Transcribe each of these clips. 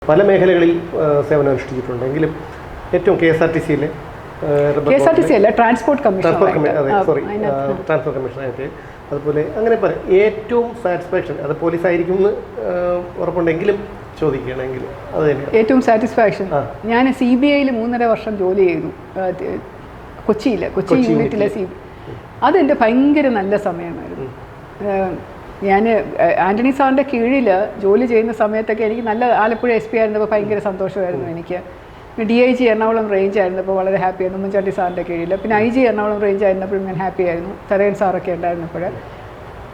പല മേഖലകളിൽ സേവനം അനുഷ്ഠിച്ചിട്ടുണ്ടെങ്കിലും ഏറ്റവും KSRTC അല്ല, ട്രാൻസ്പോർട്ട് കമ്മീഷൻ ട്രാൻസ്പോർട്ട് കമ്മീഷനായിട്ട് അതുപോലെ അങ്ങനെ പറയാം ഏറ്റവും സാറ്റിസ്ഫാക്ഷൻ അത് പോലീസായിരിക്കും എന്ന് ഉറപ്പുണ്ടെങ്കിലും ചോദിക്കുകയാണെങ്കിൽ അത് തന്നെ ഏറ്റവും സാറ്റിസ്ഫാക്ഷൻ. ഞാൻ CBIയിൽ 3.5 വർഷം ജോലി ചെയ്തു, കൊച്ചി യൂണിറ്റിലെ അതെൻ്റെ ഭയങ്കര നല്ല സമയമായിരുന്നു. ഞാൻ ആൻ്റണി സാറിൻ്റെ കീഴിൽ ജോലി ചെയ്യുന്ന സമയത്തൊക്കെ എനിക്ക് നല്ല ആലപ്പുഴ SP ആയിരുന്നപ്പോൾ ഭയങ്കര സന്തോഷമായിരുന്നു. എനിക്ക് DIG എറണാകുളം റേഞ്ച് ആയിരുന്നപ്പോൾ വളരെ ഹാപ്പിയായിരുന്നു ഉമ്മൻചാണ്ടി സാറിൻ്റെ കീഴിൽ. പിന്നെ IG എറണാകുളം റേഞ്ച് ആയിരുന്നപ്പോഴും ഞാൻ ഹാപ്പി ആയിരുന്നു, തരയൻ സാറൊക്കെ ഉണ്ടായിരുന്നപ്പോൾ.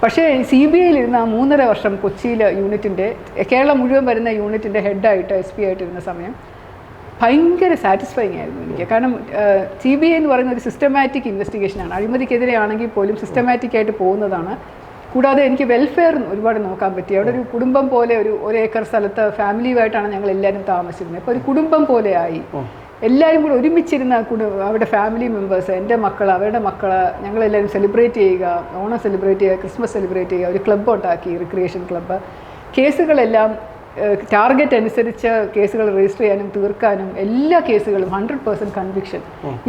പക്ഷേ CBIയിൽ ഇരുന്ന 3.5 വർഷം കൊച്ചിയിലെ യൂണിറ്റിൻ്റെ കേരളം മുഴുവൻ വരുന്ന യൂണിറ്റിൻ്റെ ഹെഡായിട്ട് SP ആയിട്ടിരുന്ന സമയം ഭയങ്കര സാറ്റിസ്ഫൈങ് ആയിരുന്നു എനിക്ക്. കാരണം CBI എന്ന് പറയുന്ന ഒരു സിസ്റ്റമാറ്റിക് ഇൻവെസ്റ്റിഗേഷനാണ്. അഴിമതിക്കെതിരെ ആണെങ്കിൽ പോലും സിസ്റ്റമാറ്റിക് ആയിട്ട് പോകുന്നതാണ്. കൂടാതെ എനിക്ക് വെൽഫെയർ ഒരുപാട് നോക്കാൻ പറ്റി. അവിടെ ഒരു കുടുംബം പോലെ ഒരു ഏക്കർ സ്ഥലത്ത് ഫാമിലിയുമായിട്ടാണ് ഞങ്ങൾ എല്ലാവരും താമസിക്കുന്നത്. അപ്പോൾ ഒരു കുടുംബം പോലെ ആയി. എല്ലാവരും കൂടെ ഒരുമിച്ചിരുന്ന അവരുടെ ഫാമിലി മെമ്പേഴ്സ്, എൻ്റെ മക്കൾ, അവരുടെ മക്കൾ, ഞങ്ങളെല്ലാവരും സെലിബ്രേറ്റ് ചെയ്യുക, ഓണം സെലിബ്രേറ്റ് ചെയ്യുക, ക്രിസ്മസ് സെലിബ്രേറ്റ് ചെയ്യുക, ഒരു ക്ലബ്ബ് ഉണ്ടാക്കി, റിക്രിയേഷൻ ക്ലബ്ബ്. കേസുകളെല്ലാം ടാർഗറ്റ് അനുസരിച്ച് കേസുകൾ രജിസ്റ്റർ ചെയ്യാനും തീർക്കാനും എല്ലാ കേസുകളും 100% കൺവിക്ഷൻ.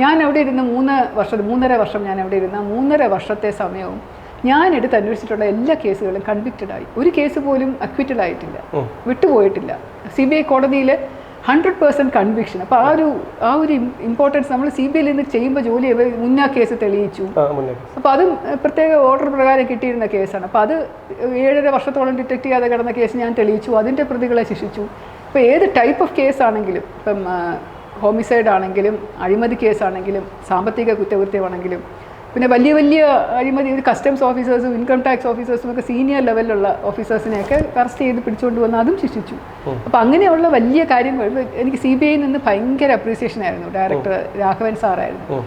ഞാൻ അവിടെ ഇരുന്ന് 3.5 വർഷം ഞാൻ അവിടെ ഇരുന്ന 3.5 വർഷത്തെ സമയവും ഞാൻ എടുത്ത് അന്വേഷിച്ചിട്ടുള്ള എല്ലാ കേസുകളും കൺവിക്റ്റഡായി. ഒരു കേസ് പോലും അക്വിറ്റഡ് ആയിട്ടില്ല, വിട്ടുപോയിട്ടില്ല. CBI കോടതിയിൽ 100% കൺവിക്ഷൻ. അപ്പോൾ ആ ഒരു ഇമ്പോർട്ടൻസ് നമ്മൾ CBIയിൽ നിന്ന് ചെയ്യുമ്പോൾ ജോലി മുന്നാ കേസ് തെളിയിച്ചു. അപ്പോൾ അതും പ്രത്യേക ഓർഡർ പ്രകാരം കിട്ടിയിരുന്ന കേസാണ്. അപ്പോൾ അത് 7.5 വർഷത്തോളം ഡിറ്റക്ട് ചെയ്യാതെ കിടന്ന കേസ് ഞാൻ തെളിയിച്ചു, അതിൻ്റെ പ്രതികളെ ശിക്ഷിച്ചു. ഇപ്പോൾ ഏത് ടൈപ്പ് ഓഫ് കേസാണെങ്കിലും, ഇപ്പം ഹോമിസൈഡ് ആണെങ്കിലും, അഴിമതി കേസാണെങ്കിലും, സാമ്പത്തിക കുറ്റകൃത്യമാണെങ്കിലും, പിന്നെ വലിയ അഴിമതി കസ്റ്റംസ് ഓഫീസേഴ്സും ഇൻകം ടാക്സ് ഓഫീസേഴ്സും ഒക്കെ സീനിയർ ലെവലിലുള്ള ഓഫീസേഴ്സിനെയൊക്കെ അറസ്റ്റ് ചെയ്ത് പിടിച്ചുകൊണ്ട് വന്ന് അതും ശിക്ഷിച്ചു. അപ്പോൾ അങ്ങനെയുള്ള വലിയ കാര്യങ്ങൾ എനിക്ക് CBIയിൽ നിന്ന് ഭയങ്കര അപ്രീസിയേഷൻ ആയിരുന്നു. ഡയറക്ടർ രാഘവൻ സാറായിരുന്നു,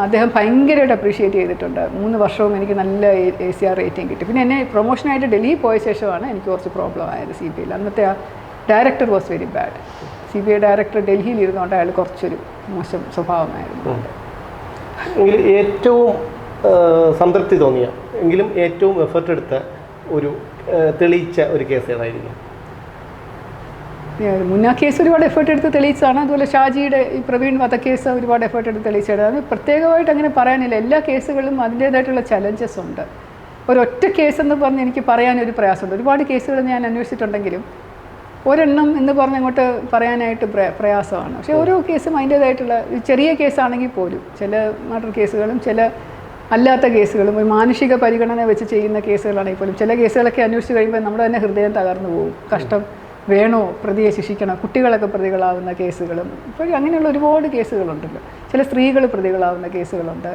അദ്ദേഹം ഭയങ്കരമായിട്ട് അപ്രീഷിയേറ്റ് ചെയ്തിട്ടുണ്ട്. 3 വർഷവും എനിക്ക് നല്ല ACR റേറ്റിംഗ് കിട്ടി. പിന്നെ എന്നെ പ്രൊമോഷനായിട്ട് ഡൽഹിയിൽ പോയ ശേഷമാണ് എനിക്ക് കുറച്ച് പ്രോബ്ലം ആയത് CBIയിൽ. അന്നത്തെ ആ director was very bad. CBI director ഡൽഹിയിൽ ഇരുന്നുകൊണ്ട് അയാൾ കുറച്ചൊരു മോശം സ്വഭാവമായിരുന്നു. എങ്കിലും ഏറ്റവും സംതൃപ്തി തോന്നിയ എങ്കിലും ഏറ്റവും എഫർട്ട് എടുത്ത ഒരു തെളിയിച്ച ഒരു കേസ് ഏതായിരിക്കും? മുന്നാ കേസ് ഒരുപാട് എഫേർട്ട് എടുത്ത് തെളിയിച്ചതാണ്. അതുപോലെ ഷാജിയുടെ ഈ പ്രവീൺ വധക്കേസ് ഒരുപാട് എഫേർട്ട് എടുത്ത് തെളിയിച്ചതാണ്. അത് പ്രത്യേകമായിട്ട് അങ്ങനെ പറയാനില്ല. എല്ലാ കേസുകളിലും അതിൻ്റേതായിട്ടുള്ള ചലഞ്ചസ് ഉണ്ട്. ഒരൊറ്റ കേസെന്ന് പറഞ്ഞ് എനിക്ക് പറയാനൊരു പ്രയാസമുണ്ട്. ഒരുപാട് കേസുകൾ ഞാൻ അന്വേഷിച്ചിട്ടുണ്ടെങ്കിലും ഒരെണ്ണം എന്ന് പറഞ്ഞ് അങ്ങോട്ട് പറയാനായിട്ട് പ്രയാസമാണ്. പക്ഷേ ഓരോ കേസും അതിൻ്റേതായിട്ടുള്ള ചെറിയ കേസാണെങ്കിൽ പോലും ചില മർഡർ കേസുകളും ചില അല്ലാത്ത കേസുകളും ഒരു മാനുഷിക പരിഗണന വെച്ച് ചെയ്യുന്ന കേസുകളാണെങ്കിൽ പോലും ചില കേസുകളൊക്കെ അന്വേഷിച്ച് കഴിയുമ്പോൾ നമ്മുടെ തന്നെ ഹൃദയം തകർന്നു പോകും. കഷ്ടം, വേണോ പ്രതിയെ ശിക്ഷിക്കണം, കുട്ടികളൊക്കെ പ്രതികളാവുന്ന കേസുകളും ഇപ്പോൾ അങ്ങനെയുള്ള ഒരുപാട് കേസുകളുണ്ടല്ലോ. ചില സ്ത്രീകൾ പ്രതികളാവുന്ന കേസുകളുണ്ട്.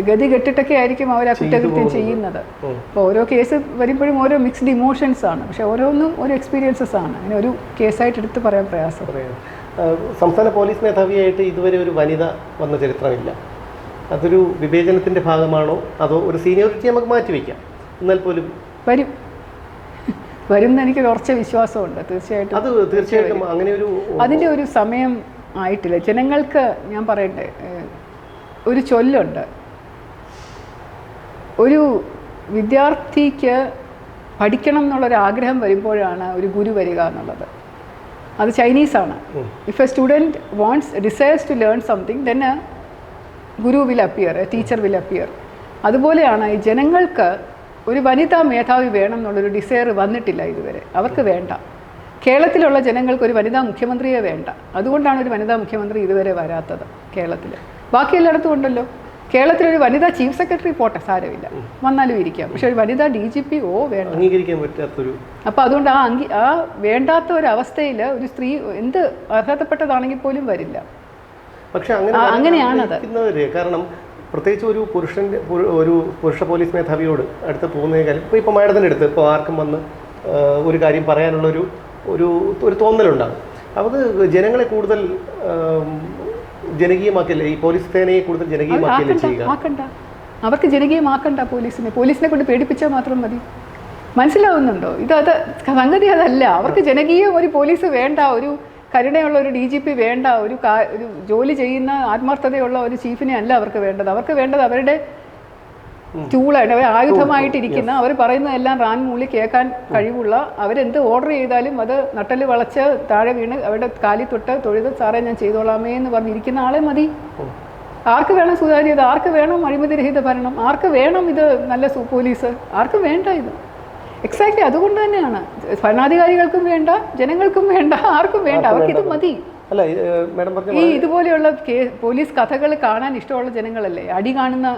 ഗതി കെട്ടിട്ടൊക്കെ ആയിരിക്കും അവർ ആ കുറ്റകൃത്യം ചെയ്യുന്നത്. അപ്പോൾ ഓരോ കേസ് വരുമ്പോഴും ഓരോ മിക്സ്ഡ് ഇമോഷൻസ് ആണ്. പക്ഷേ ഓരോന്നും ഓരോ എക്സ്പീരിയൻസസ് ആണ്. അങ്ങനെ ഒരു കേസായിട്ട് എടുത്ത് പറയാൻ പ്രയാസം. സംസ്ഥാന പോലീസ് മേധാവിയായിട്ട് ഇതുവരെ ഒരു വനിത വന്ന ചരിത്രമില്ല. അതൊരു വിവേചനത്തിൻ്റെ ഭാഗമാണോ അതോ ഒരു സീനിയോറിറ്റി നമുക്ക് മാറ്റിവെക്കാം, എന്നാൽ പോലും വരുമെന്ന് എനിക്ക് ഉറച്ച വിശ്വാസമുണ്ട്. തീർച്ചയായിട്ടും അങ്ങനെ അതിൻ്റെ ഒരു സമയം ആയിട്ടില്ല. ജനങ്ങൾക്ക് ഞാൻ പറയട്ടെ, ഒരു ചൊല്ലുണ്ട്, ഒരു വിദ്യാർത്ഥിക്ക് പഠിക്കണം എന്നുള്ളൊരാഗ്രഹം വരുമ്പോഴാണ് ഒരു ഗുരു വരിക എന്നുള്ളത്. അത് ചൈനീസാണ്. If a student desires to learn something then a guru will appear, a teacher will appear. അതുപോലെയാണ് ഈ ജനങ്ങൾക്ക് ഒരു വനിതാ മേധാവി വേണം എന്നുള്ളൊരു ഡിസയർ വന്നിട്ടില്ല ഇതുവരെ. അവർക്ക് വേണ്ട. കേരളത്തിലുള്ള ജനങ്ങൾക്ക് ഒരു വനിതാ മുഖ്യമന്ത്രിയെ വേണ്ട. അതുകൊണ്ടാണ് ഒരു വനിതാ മുഖ്യമന്ത്രി ഇതുവരെ വരാത്തത് കേരളത്തിൽ. ബാക്കി എല്ലായിടത്തും ഉണ്ടല്ലോ. കേരളത്തിലൊരു വനിതാ ചീഫ് സെക്രട്ടറി പോട്ടെ, സാരമില്ല, വന്നാലും ഇരിക്കാം. പക്ഷെ ഒരു വനിതാ DGP വേണ്ട, അംഗീകരിക്കാൻ പറ്റാത്തൊരു. അപ്പോൾ അതുകൊണ്ട് ആ വേണ്ടാത്ത ഒരവസ്ഥയിൽ ഒരു സ്ത്രീ എന്ത് അർഹതപ്പെട്ടതാണെങ്കിൽ പോലും വരില്ല. പക്ഷെ അങ്ങനെയാണത്. കാരണം പ്രത്യേകിച്ച് ഒരു പുരുഷ പോലീസ് മേധാവിയോട് അടുത്ത് പോകുന്നതിനേക്കാളും ഇപ്പോൾ മാഡത്തിൻ്റെ അടുത്ത് ഇപ്പോൾ ആർക്കും വന്ന് ഒരു കാര്യം പറയാനുള്ളൊരു ഒരു തോന്നലുണ്ടാകും. അത് ജനങ്ങളെ കൂടുതൽ ജനകീയമാക്കില്ലേ, ഈ പോലീസ് സേനയെ കൂടുതൽ ജനകീയമാക്കിയല്ലേ ചെയ്യുക? അവർക്ക് ജനകീയമാക്കണ്ട പോലീസിനെ കൊണ്ട് പേടിപ്പിച്ചാൽ മാത്രം മതി. മനസ്സിലാവുന്നുണ്ടോ? സംഗതി അതല്ല. അവർക്ക് ജനകീയ ഒരു പോലീസ് വേണ്ട, ഒരു കരുണയുള്ള ഒരു DGP വേണ്ട, ഒരു ജോലി ചെയ്യുന്ന ആത്മാർത്ഥതയുള്ള ഒരു ചീഫിനെ അല്ല അവർക്ക് വേണ്ടത്. അവർക്ക് വേണ്ടത് അവരുടെ ടൂളായിട്ട് അവർ ആയുധമായിട്ടിരിക്കുന്ന, അവർ പറയുന്നതെല്ലാം റാൻ മൂളി കേൾക്കാൻ കഴിവുള്ള, അവരെന്ത് ഓർഡർ ചെയ്താലും അത് നട്ടല് വളച്ച് താഴെ വീണ് അവരുടെ കാലി തൊട്ട് തൊഴുത് സാറേ ഞാൻ ചെയ്തോളാമേ എന്ന് പറഞ്ഞിരിക്കുന്ന ആളെ മതി. ആർക്ക് വേണം സുതാര്യത? ആർക്ക് വേണം അഴിമതിരഹിത ഭരണം? ആർക്ക് വേണം ഇത് നല്ല പോലീസ്? ആർക്കും വേണ്ട ഇത്. എക്സാക്ട്ലി അതുകൊണ്ട് തന്നെയാണ് ഭരണാധികാരികൾക്കും വേണ്ട, ജനങ്ങൾക്കും വേണ്ട, ആർക്കും വേണ്ട, അവർക്കിത് മതി. അല്ല മാഡം പറഞ്ഞ ഈ ഇതുപോലെയുള്ള പോലീസ് കഥകൾ കാണാൻ ഇഷ്ടമുള്ള ജനങ്ങളല്ലേ? അടി കാണുന്ന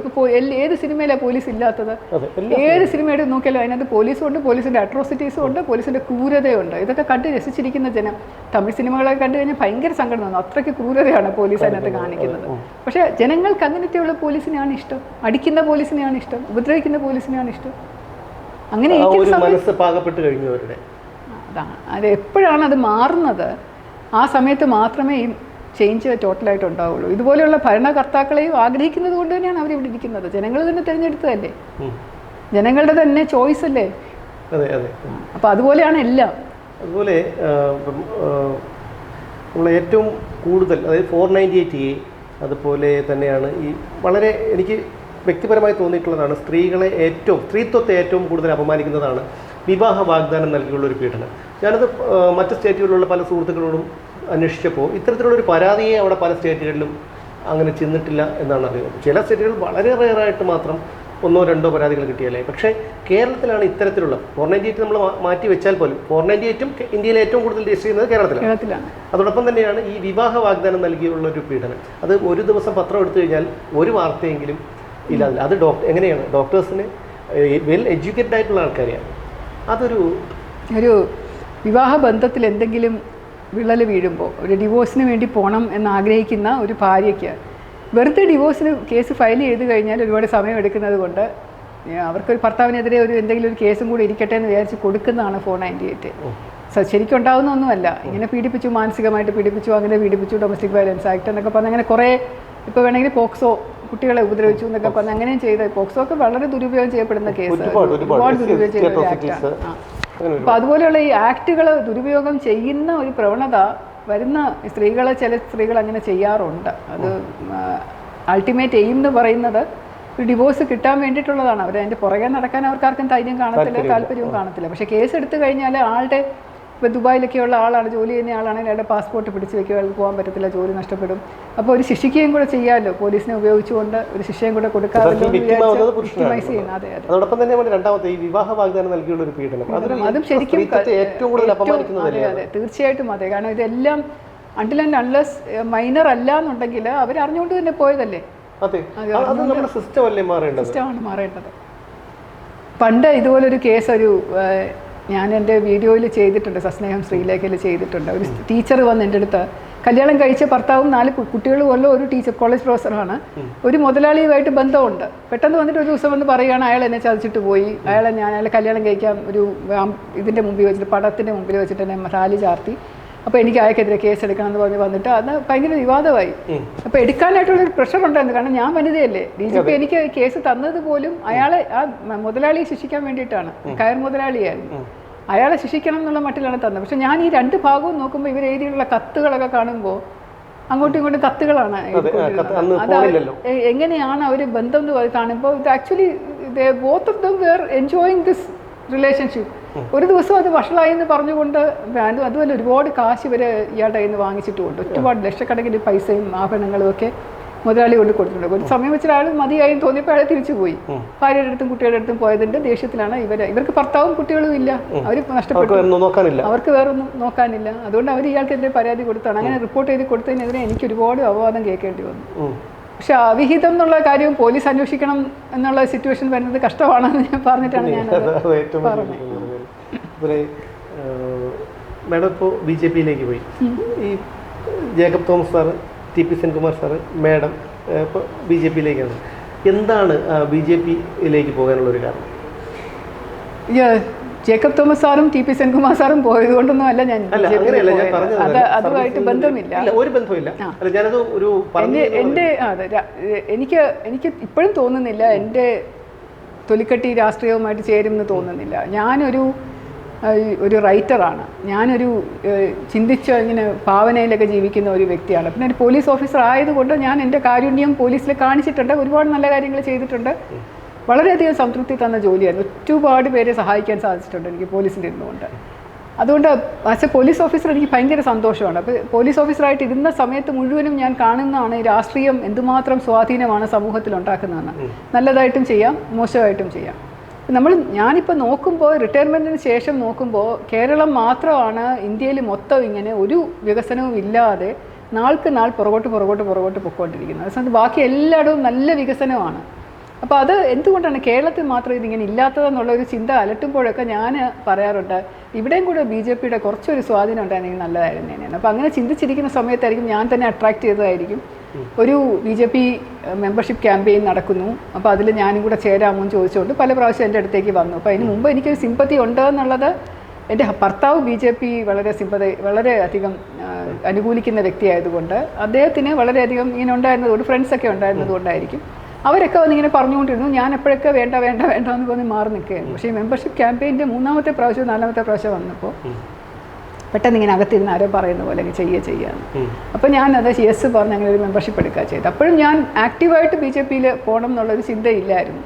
ഇപ്പോൾ ഏത് സിനിമയിലാണ് പോലീസ് ഇല്ലാത്തത്? ഏത് സിനിമയുടെ നോക്കിയാലും അതിനകത്ത് പോലീസും ഉണ്ട്, പോലീസിൻ്റെ അട്രോസിറ്റീസും ഉണ്ട്, പോലീസിൻ്റെ ക്രൂരതയുണ്ട്. ഇതൊക്കെ കണ്ട് രസിച്ചിരിക്കുന്ന ജനം തമിഴ് സിനിമകളൊക്കെ കണ്ടു കഴിഞ്ഞാൽ ഭയങ്കര സങ്കടം തോന്നും. അത്രയ്ക്ക് ക്രൂരതയാണ് പോലീസ് അതിനകത്ത് കാണിക്കുന്നത്. പക്ഷേ ജനങ്ങൾക്ക് അങ്ങനത്തെയുള്ള പോലീസിനെയാണ് ഇഷ്ടം, അടിക്കുന്ന പോലീസിനെയാണ് ഇഷ്ടം, ഉപദ്രവിക്കുന്ന പോലീസിനെയാണ് ഇഷ്ടം. അങ്ങനെ അതാണ് അത്. എപ്പോഴാണ് അത് മാറുന്നത്? ആ സമയത്ത് മാത്രമേ ഈ ചേഞ്ച് ടോട്ടലായിട്ട് ഉണ്ടാവുള്ളൂ. ഇതുപോലെയുള്ള ഭരണകർത്താക്കളെയും ആഗ്രഹിക്കുന്നത് കൊണ്ട് തന്നെയാണ് അവരിവിടെ ഇരിക്കുന്നത്. ജനങ്ങൾ തന്നെ തിരഞ്ഞെടുത്തതല്ലേ, ജനങ്ങളുടെ തന്നെ ചോയ്സ് അല്ലേ? അപ്പം അതുപോലെയാണ് എല്ലാം. അതുപോലെ നമ്മൾ ഏറ്റവും കൂടുതൽ, അതായത് 498A, അതുപോലെ തന്നെയാണ് ഈ വളരെ എനിക്ക് വ്യക്തിപരമായി തോന്നിയിട്ടുള്ളതാണ്, സ്ത്രീത്വത്തെ ഏറ്റവും കൂടുതൽ അപമാനിക്കുന്നതാണ് വിവാഹ വാഗ്ദാനം നൽകിയുള്ളൊരു പീഡനം. ഞാനത് മറ്റ് സ്റ്റേറ്റുകളിലുള്ള പല സുഹൃത്തുക്കളോടും അന്വേഷിച്ചപ്പോൾ ഇത്തരത്തിലുള്ളൊരു പരാതിയെ അവിടെ പല സ്റ്റേറ്റുകളിലും അങ്ങനെ ചെന്നിട്ടില്ല എന്നാണ് അറിയുന്നത്. ചില സ്റ്റേറ്റുകളിൽ വളരെ റെയറായിട്ട് മാത്രം 1-2 പരാതികൾ കിട്ടിയല്ലേ. പക്ഷേ കേരളത്തിലാണ് ഇത്തരത്തിലുള്ള 498 നമ്മൾ മാറ്റി വെച്ചാൽ പോലും 498ഉം ഇന്ത്യയിൽ ഏറ്റവും കൂടുതൽ രജിസ്റ്റർ ചെയ്യുന്നത് കേരളത്തിലാണ്. അതോടൊപ്പം തന്നെയാണ് ഈ വിവാഹ വാഗ്ദാനം നൽകിയുള്ളൊരു പീഡനം. അത് ഒരു ദിവസം പത്രം എടുത്തു കഴിഞ്ഞാൽ ഒരു വാർത്തയെങ്കിലും ഇല്ല. അത് എങ്ങനെയാണ് ഡോക്ടേഴ്സിന് വെൽ എഡ്യൂക്കേറ്റഡ് ആയിട്ടുള്ള ആൾക്കാരെയാണ്. അതൊരു വിവാഹ ബന്ധത്തിൽ എന്തെങ്കിലും വിള്ളൽ വീഴുമ്പോൾ ഒരു ഡിവോഴ്സിന് വേണ്ടി പോകണം എന്നാഗ്രഹിക്കുന്ന ഒരു ഭാര്യയ്ക്ക് വെറുതെ ഡിവോഴ്സിന് കേസ് ഫയൽ ചെയ്ത് കഴിഞ്ഞാൽ ഒരുപാട് സമയം എടുക്കുന്നത് കൊണ്ട് അവർക്കൊരു ഭർത്താവിനെതിരെ എന്തെങ്കിലും ഒരു കേസും കൂടി ഇരിക്കട്ടെ എന്ന് വിചാരിച്ച് കൊടുക്കുന്നതാണ് 498. ശരിക്കും ഉണ്ടാകുന്ന ഒന്നുമല്ല. ഇങ്ങനെ പീഡിപ്പിച്ചു, മാനസികമായിട്ട് പീഡിപ്പിച്ചു, അങ്ങനെ പീഡിപ്പിച്ചു, ഡൊമസ്റ്റിക് വയലൻസ് ആക്ട് എന്നൊക്കെ പറഞ്ഞ് അങ്ങനെ കുറേ, ഇപ്പോൾ വേണമെങ്കിൽ പോക്സോ, കുട്ടികളെ ഉപദ്രവിച്ചു എന്നൊക്കെ പറഞ്ഞ് അങ്ങനെയും ചെയ്ത്, പോക്സോ ഒക്കെ വളരെ ദുരുപയോഗം ചെയ്യപ്പെടുന്ന കേസ്, ഒരുപാട് ദുരുപയോഗം ചെയ്യുന്ന ഒരു ആക്ടാണ്. അപ്പോൾ അതുപോലെയുള്ള ഈ ആക്ടുകൾ ദുരുപയോഗം ചെയ്യുന്ന ഒരു പ്രവണത വരുന്ന ചില സ്ത്രീകൾ അങ്ങനെ ചെയ്യാറുണ്ട്. അത് അൾട്ടിമേറ്റ് എയിം എന്ന് പറയുന്നത് ഒരു ഡിവോഴ്സ് കിട്ടാൻ വേണ്ടിയിട്ടുള്ളതാണ്. അതിൻ്റെ പുറകെ നടക്കാൻ അവർക്കാർക്കും ധൈര്യം കാണത്തില്ല, താല്പര്യവും കാണത്തില്ല. പക്ഷേ കേസ് എടുത്തു കഴിഞ്ഞാൽ ആളുടെ, ഇപ്പോൾ ദുബായിലൊക്കെയുള്ള ആളാണ്, ജോലി ചെയ്യുന്ന ആളാണെങ്കിൽ അയാളുടെ പാസ്പോർട്ട് പിടിച്ച് വെക്കുക, അയാൾക്ക് പോകാൻ പറ്റത്തില്ല, ജോലി നഷ്ടപ്പെടും. അപ്പോൾ ഒരു ശിക്ഷിക്കുകയും കൂടെ ചെയ്യാമല്ലോ, പോലീസിനെ ഉപയോഗിച്ചുകൊണ്ട് ഒരു ശിക്ഷയും കൂടെ കൊടുക്കാമല്ലോ. അതോടൊപ്പം തന്നെ രണ്ടാമത്തെ ഈ വിവാഹ വാഗ്ദാനം നൽകിയുള്ള ഒരു പീഡനം, അതും ശരിക്കും അതെ, തീർച്ചയായിട്ടും അതെ. കാരണം ഇതെല്ലാം അൺടിൽ ആൻഡ് അൺലെസ് മൈനർ അല്ല എന്നുണ്ടെങ്കിൽ അവരറിഞ്ഞുകൊണ്ട് തന്നെ പോയതല്ലേ. സിസ്റ്റമാണ് മാറേണ്ടത്. പണ്ട് ഇതുപോലൊരു കേസ് ഞാൻ എൻ്റെ വീഡിയോയിൽ ചെയ്തിട്ടുണ്ട്, സസ്നേഹം ശ്രീലേഖയിൽ ചെയ്തിട്ടുണ്ട്. ഒരു ടീച്ചർ വന്ന് എൻ്റെ അടുത്ത്, കല്യാണം കഴിച്ച ഭർത്താവും 4 കുട്ടികളും ഉള്ള ഒരു ടീച്ചർ, കോളേജ് പ്രൊഫസറാണ്, ഒരു മുതലാളിയുമായിട്ട് ബന്ധമുണ്ട്. പെട്ടെന്ന് വന്നിട്ട് ഒരു ദിവസം വന്ന് പറയുകയാണ് അയാൾ എന്നെ ചതിച്ചിട്ട് പോയി, അയാളെ കല്യാണം കഴിക്കാൻ ഒരു ഇതിൻ്റെ മുമ്പിൽ വെച്ചിട്ട്, പടത്തിൻ്റെ മുമ്പിൽ വെച്ചിട്ട് എന്നെ താലി ചാർത്തി, അപ്പോൾ എനിക്ക് അയാൾക്കെതിരെ കേസ് എടുക്കണം എന്ന് പറഞ്ഞ് വന്നിട്ട് അത് ഭയങ്കര വിവാദമായി. അപ്പോൾ എടുക്കാനായിട്ടുള്ളൊരു പ്രഷർ ഉണ്ടായിരുന്നു. കാരണം ഞാൻ വനിതയല്ലേ, DGP എനിക്ക് കേസ് തന്നത് പോലും അയാളെ, ആ മുതലാളിയെ ശിക്ഷിക്കാൻ വേണ്ടിയിട്ടാണ്. കയർ മുതലാളിയായിരുന്നു, അയാളെ ശിക്ഷിക്കണം എന്നുള്ള മട്ടിലാണ് തന്നത്. പക്ഷെ ഞാൻ ഈ 2 ഭാഗവും നോക്കുമ്പോൾ ഇവർ എഴുതിയുള്ള കത്തുകളൊക്കെ കാണുമ്പോൾ അങ്ങോട്ടും ഇങ്ങോട്ടും കത്തുകളാണ്. അത് എങ്ങനെയാണ് അവർ ബന്ധം എന്ന് കാണുമ്പോൾ ഇത് actually both of them were enjoying this relationship. ഒരു ദിവസം അത് വഷളായി എന്ന് പറഞ്ഞുകൊണ്ട് അതുപോലെ ഒരുപാട് കാശ് ഇവര് ഇയാളുടെ കയ്യിൽ നിന്ന് വാങ്ങിച്ചിട്ടുമുണ്ട്. ഒരുപാട് ലക്ഷക്കണക്കിന് പൈസയും ആഭരണങ്ങളും ഒക്കെ മുതലാളി കൊണ്ട് കൊടുത്തിട്ടുണ്ട്. ഒരു സമയം വെച്ച ആൾ മതിയായി തോന്നിയപ്പോൾ അയാൾ തിരിച്ചു പോയി. ഭാര്യയുടെ അടുത്തും കുട്ടികളുടെ അടുത്തും പോയതിന്റെ ദേഷ്യത്തിലാണ് ഇവർക്ക് ഭർത്താവും കുട്ടികളും ഇല്ല, അവർ നഷ്ടപ്പെട്ടു, അവർക്ക് വേറൊന്നും നോക്കാനില്ല. അതുകൊണ്ട് അവർ ഇയാൾക്കെതിരെ പരാതി കൊടുത്താണ്. അങ്ങനെ റിപ്പോർട്ട് ചെയ്ത് കൊടുത്തതിനെതിരെ എനിക്ക് ഒരുപാട് അപവാദം കേൾക്കേണ്ടി വന്നു. പക്ഷെ അവിഹിതം എന്നുള്ള കാര്യവും പോലീസ് അന്വേഷിക്കണം എന്നുള്ള സിറ്റുവേഷൻ വരുന്നത് കഷ്ടമാണെന്ന് ഞാൻ പറഞ്ഞിട്ടാണ് ഞാനത് പറഞ്ഞത്. മാഡം ഇപ്പോൾ BJP-യിലേക്ക് പോയി. ഈ Jacob Thomas sir, TP Senkumar sir, madam ഇപ്പോൾ BJP-യിലേക്കാണ്. എന്താണ് BJP-യിലേക്ക് പോകാനുള്ളൊരു കാരണം? ജേക്കബ് തോമസ് സാറും TP സെൻകുമാർ സാറും പോയത് കൊണ്ടൊന്നും അല്ല ഞാൻ അതുമായിട്ട് ബന്ധമില്ല, ഒരു ബന്ധമില്ല. എനിക്ക് ഇപ്പോഴും തോന്നുന്നില്ല എൻ്റെ തൊലിക്കട്ടി രാഷ്ട്രീയവുമായിട്ട് ചേരുമെന്ന് തോന്നുന്നില്ല. ഞാനൊരു ഒരു റൈറ്ററാണ്. ഞാനൊരു ചിന്തിച്ച് ഇങ്ങനെ ഭാവനയിലൊക്കെ ജീവിക്കുന്ന ഒരു വ്യക്തിയാണ്. പിന്നെ ഒരു പോലീസ് ഓഫീസർ ആയതുകൊണ്ട് ഞാൻ എൻ്റെ കാരുണ്യം പോലീസിൽ കാണിച്ചിട്ടുണ്ട്. ഒരുപാട് നല്ല കാര്യങ്ങൾ ചെയ്തിട്ടുണ്ട്. വളരെയധികം സംതൃപ്തി തന്ന ജോലിയാണ്. ഒരുപാട് പേരെ സഹായിക്കാൻ സാധിച്ചിട്ടുണ്ട് എനിക്ക് പോലീസിൽ ഇരുന്നുകൊണ്ട്. അതുകൊണ്ട് ആസ് എ പോലീസ് ഓഫീസർ എനിക്ക് ഭയങ്കര സന്തോഷമാണ്. അപ്പോൾ പോലീസ് ഓഫീസറായിട്ട് ഇരുന്ന സമയത്ത് മുഴുവനും ഞാൻ കാണുന്നതാണ് ഈ രാഷ്ട്രീയം എന്തുമാത്രം സ്വാധീനമാണ് സമൂഹത്തിൽ ഉണ്ടാക്കുന്നതെന്ന്. നല്ലതായിട്ടും ചെയ്യാം, മോശമായിട്ടും ചെയ്യാം. ഞാനിപ്പോൾ നോക്കുമ്പോൾ റിട്ടയർമെൻറ്റിന് ശേഷം നോക്കുമ്പോൾ കേരളം മാത്രമാണ് ഇന്ത്യയിൽ മൊത്തം ഇങ്ങനെ ഒരു വികസനവും ഇല്ലാതെ നാൾക്ക് നാൾ പുറകോട്ട് പൊയ്ക്കൊണ്ടിരിക്കുന്നത്. അതേസമയത്ത് ബാക്കി എല്ലായിടവും നല്ല വികസനമാണ്. അപ്പോൾ അത് എന്തുകൊണ്ടാണ് കേരളത്തിൽ മാത്രം ഇതിങ്ങനെ ഇല്ലാത്തതെന്നുള്ളൊരു ചിന്ത അലട്ടുമ്പോഴൊക്കെ ഞാൻ പറയാറുണ്ട്, ഇവിടെയും കൂടെ BJPയുടെ കുറച്ചൊരു സ്വാധീനം ഉണ്ടായിരുന്നെങ്കിൽ നല്ലതായിരുന്നു തന്നെയാണ്. അപ്പോൾ അങ്ങനെ ചിന്തിച്ചിരിക്കുന്ന സമയത്തായിരിക്കും ഞാൻ തന്നെ അട്രാക്ട് ചെയ്തതായിരിക്കും. ഒരു BJP മെമ്പർഷിപ്പ് ക്യാമ്പയിൻ നടക്കുന്നു, അപ്പോൾ അതിൽ ഞാനും കൂടെ ചേരാമോ എന്ന് ചോദിച്ചുകൊണ്ട് പല പ്രാവശ്യം എൻ്റെ അടുത്തേക്ക് വന്നു. അപ്പോൾ അതിന് മുമ്പ് എനിക്കൊരു സിമ്പതി ഉണ്ട് എന്നുള്ളത്, എൻ്റെ ഭർത്താവ് BJP വളരെ അധികം അനുകൂലിക്കുന്ന വ്യക്തിയായതുകൊണ്ട് അദ്ദേഹത്തിന് വളരെയധികം ഇങ്ങനെ ഉണ്ടായിരുന്നതുകൊണ്ട്, ഫ്രണ്ട്സൊക്കെ ഉണ്ടായിരുന്നതുകൊണ്ടായിരിക്കും അവരൊക്കെ വന്നിങ്ങനെ പറഞ്ഞുകൊണ്ടിരുന്നു. ഞാൻ എപ്പോഴൊക്കെ വേണ്ട എന്ന് പറഞ്ഞ് മാറി നിൽക്കുകയായിരുന്നു. പക്ഷേ ഈ മെമ്പർഷിപ്പ് ക്യാമ്പയിൻ്റെ 3-ാമത്തെ പ്രാവശ്യം 4-ാമത്തെ പ്രാവശ്യം വന്നപ്പോൾ പെട്ടെന്ന് ഇങ്ങനെ അകത്തിരുന്ന് ആരോ പറയുന്ന പോലെ ചെയ്യാമെന്ന്. അപ്പോൾ ഞാൻ അത് യെസ് പറഞ്ഞ് അങ്ങനെ ഒരു മെമ്പർഷിപ്പ് എടുക്കുക ചെയ്തത്. അപ്പോഴും ഞാൻ ആക്റ്റീവായിട്ട് BJPയിൽ പോകണം എന്നുള്ളൊരു ചിന്തയില്ലായിരുന്നു.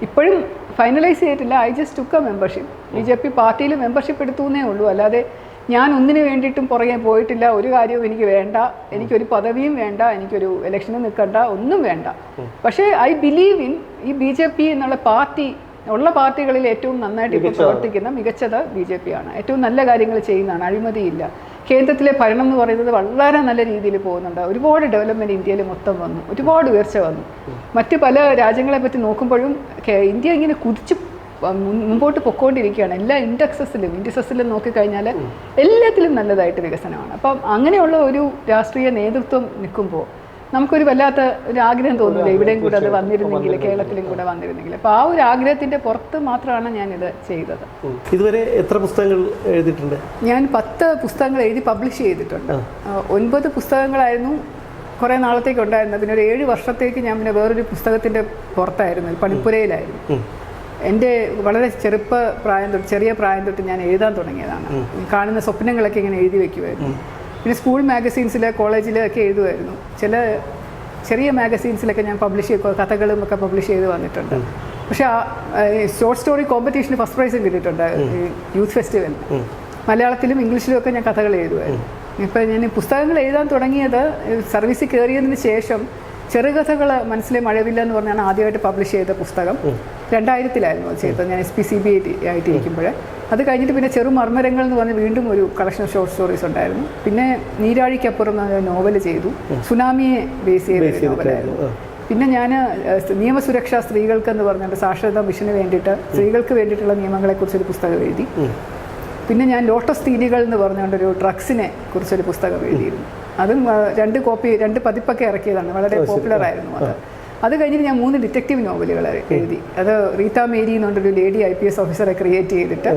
ഇപ്പോഴും ഫൈനലൈസ് ചെയ്തിട്ടില്ല. I just took A membership. BJP പാർട്ടിയിൽ മെമ്പർഷിപ്പ് എടുത്തു എന്നേ ഉള്ളൂ. അല്ലാതെ ഞാൻ ഒന്നിനു വേണ്ടിയിട്ടും പുറകെ പോയിട്ടില്ല. ഒരു കാര്യവും എനിക്ക് വേണ്ട, എനിക്കൊരു പദവിയും വേണ്ട, എനിക്കൊരു ഇലക്ഷന് നിൽക്കണ്ട, ഒന്നും വേണ്ട. പക്ഷേ ഐ ബിലീവ് ഇൻ ഈ BJP എന്നുള്ള പാർട്ടി ഉള്ള പാർട്ടികളിൽ ഏറ്റവും നന്നായിട്ട് ഇപ്പോൾ പ്രവർത്തിക്കുന്ന മികച്ചത് BJP ആണ്. ഏറ്റവും നല്ല കാര്യങ്ങൾ ചെയ്യുന്നതാണ്, അഴിമതിയില്ല. കേന്ദ്രത്തിലെ ഭരണം എന്ന് പറയുന്നത് വളരെ നല്ല രീതിയിൽ പോകുന്നുണ്ട്. ഒരുപാട് ഡെവലപ്മെൻറ്റ് ഇന്ത്യയിൽ മൊത്തം വന്നു, ഒരുപാട് ഉയർച്ച വന്നു. മറ്റ് പല രാജ്യങ്ങളെ പറ്റി നോക്കുമ്പോഴും ഇന്ത്യ ഇങ്ങനെ കുതിച്ച് മുമ്പോട്ട് പൊയ്ക്കൊണ്ടിരിക്കുകയാണ്. എല്ലാ ഇൻഡെക്സസിലും നോക്കിക്കഴിഞ്ഞാൽ എല്ലാത്തിലും നല്ലതായിട്ട് വികസനമാണ്. അപ്പം അങ്ങനെയുള്ള ഒരു രാഷ്ട്രീയ നേതൃത്വം നിൽക്കുമ്പോൾ നമുക്കൊരു വല്ലാത്ത ഒരു ആഗ്രഹം തോന്നില്ല, ഇവിടെയും കൂടെ അത് വന്നിരുന്നെങ്കിൽ, കേരളത്തിലും കൂടെ വന്നിരുന്നെങ്കിൽ. അപ്പോൾ ആ ഒരു ആഗ്രഹത്തിൻ്റെ പുറത്ത് മാത്രമാണ് ഞാനിത് ചെയ്തത്. ഇതുവരെ എത്ര പുസ്തകങ്ങൾ എഴുതിയിട്ടുണ്ട്? ഞാൻ 10 പുസ്തകങ്ങൾ എഴുതി പബ്ലിഷ് ചെയ്തിട്ടുണ്ട്. 9 പുസ്തകങ്ങളായിരുന്നു കുറേ നാളത്തേക്ക് ഉണ്ടായിരുന്നത്. പിന്നെ ഒരു 7 വർഷത്തേക്ക് ഞാൻ പിന്നെ വേറൊരു പുസ്തകത്തിൻ്റെ പുറത്തായിരുന്നു, പണിപ്പുരയിലായിരുന്നു. എൻ്റെ വളരെ ചെറിയ പ്രായം തൊട്ട് ഞാൻ എഴുതാൻ തുടങ്ങിയതാണ്. കാണുന്ന സ്വപ്നങ്ങളൊക്കെ ഇങ്ങനെ എഴുതി വയ്ക്കുമായിരുന്നു. പിന്നെ സ്കൂൾ മാഗസീൻസിൽ, കോളേജിലൊക്കെ എഴുതുമായിരുന്നു. ചെറിയ മാഗസീൻസിലൊക്കെ ഞാൻ കഥകളും ഒക്കെ പബ്ലിഷ് ചെയ്ത് വന്നിട്ടുണ്ട്. പക്ഷേ ഷോർട്ട് സ്റ്റോറി കോമ്പറ്റീഷന് ഫസ്റ്റ് പ്രൈസും കിട്ടിയിട്ടുണ്ട് യൂത്ത് ഫെസ്റ്റിവലിൽ. മലയാളത്തിലും ഇംഗ്ലീഷിലും ഒക്കെ ഞാൻ കഥകൾ എഴുതുമായിരുന്നു. ഇപ്പം ഞാൻ പുസ്തകങ്ങൾ എഴുതാൻ തുടങ്ങിയത് സർവീസിൽ കയറിയതിന് ശേഷം ചെറുകഥകൾ മനസ്സിലെ മഴവില്ല എന്ന് പറഞ്ഞാണ് ആദ്യമായിട്ട് പബ്ലിഷ് ചെയ്ത പുസ്തകം. 2000-ലായിരുന്നു അത് ചെയ്തത്, ഞാൻ SPCB ആയിട്ടിരിക്കുമ്പോൾ. അത് കഴിഞ്ഞിട്ട് പിന്നെ ചെറുമർമ്മരങ്ങൾ എന്ന് പറഞ്ഞ് വീണ്ടും ഒരു കളക്ഷൻ ഓഫ് ഷോർട്ട് സ്റ്റോറീസ് ഉണ്ടായിരുന്നു. പിന്നെ നീരാഴിക്കപ്പുറം എന്ന നോവൽ ചെയ്തു, സുനാമിയെ ബേസ് ചെയ്ത നോവലായിരുന്നു. പിന്നെ ഞാൻ നിയമസുരക്ഷ സ്ത്രീകൾക്കെന്ന് പറഞ്ഞിട്ട് സാക്ഷരതാ മിഷന് വേണ്ടിയിട്ട് സ്ത്രീകൾക്ക് വേണ്ടിയിട്ടുള്ള നിയമങ്ങളെക്കുറിച്ചൊരു പുസ്തകം എഴുതി. പിന്നെ ഞാൻ ലോട്ടസ് തീലികൾ എന്ന് പറഞ്ഞുകൊണ്ടൊരു ഡ്രഗ്സിനെ കുറിച്ചൊരു പുസ്തകം എഴുതിയിരുന്നു. അതും 2 പതിപ്പൊക്കെ ഇറക്കിയതാണ്, വളരെ പോപ്പുലറായിരുന്നു അത്. അത് കഴിഞ്ഞിട്ട് ഞാൻ 3 ഡിറ്റക്റ്റീവ് നോവലുകൾ എഴുതി. അത് റീത്ത മേരി എന്ന് പറഞ്ഞൊരു ലേഡി IPS ഓഫീസറെ ക്രിയേറ്റ് ചെയ്തിട്ട്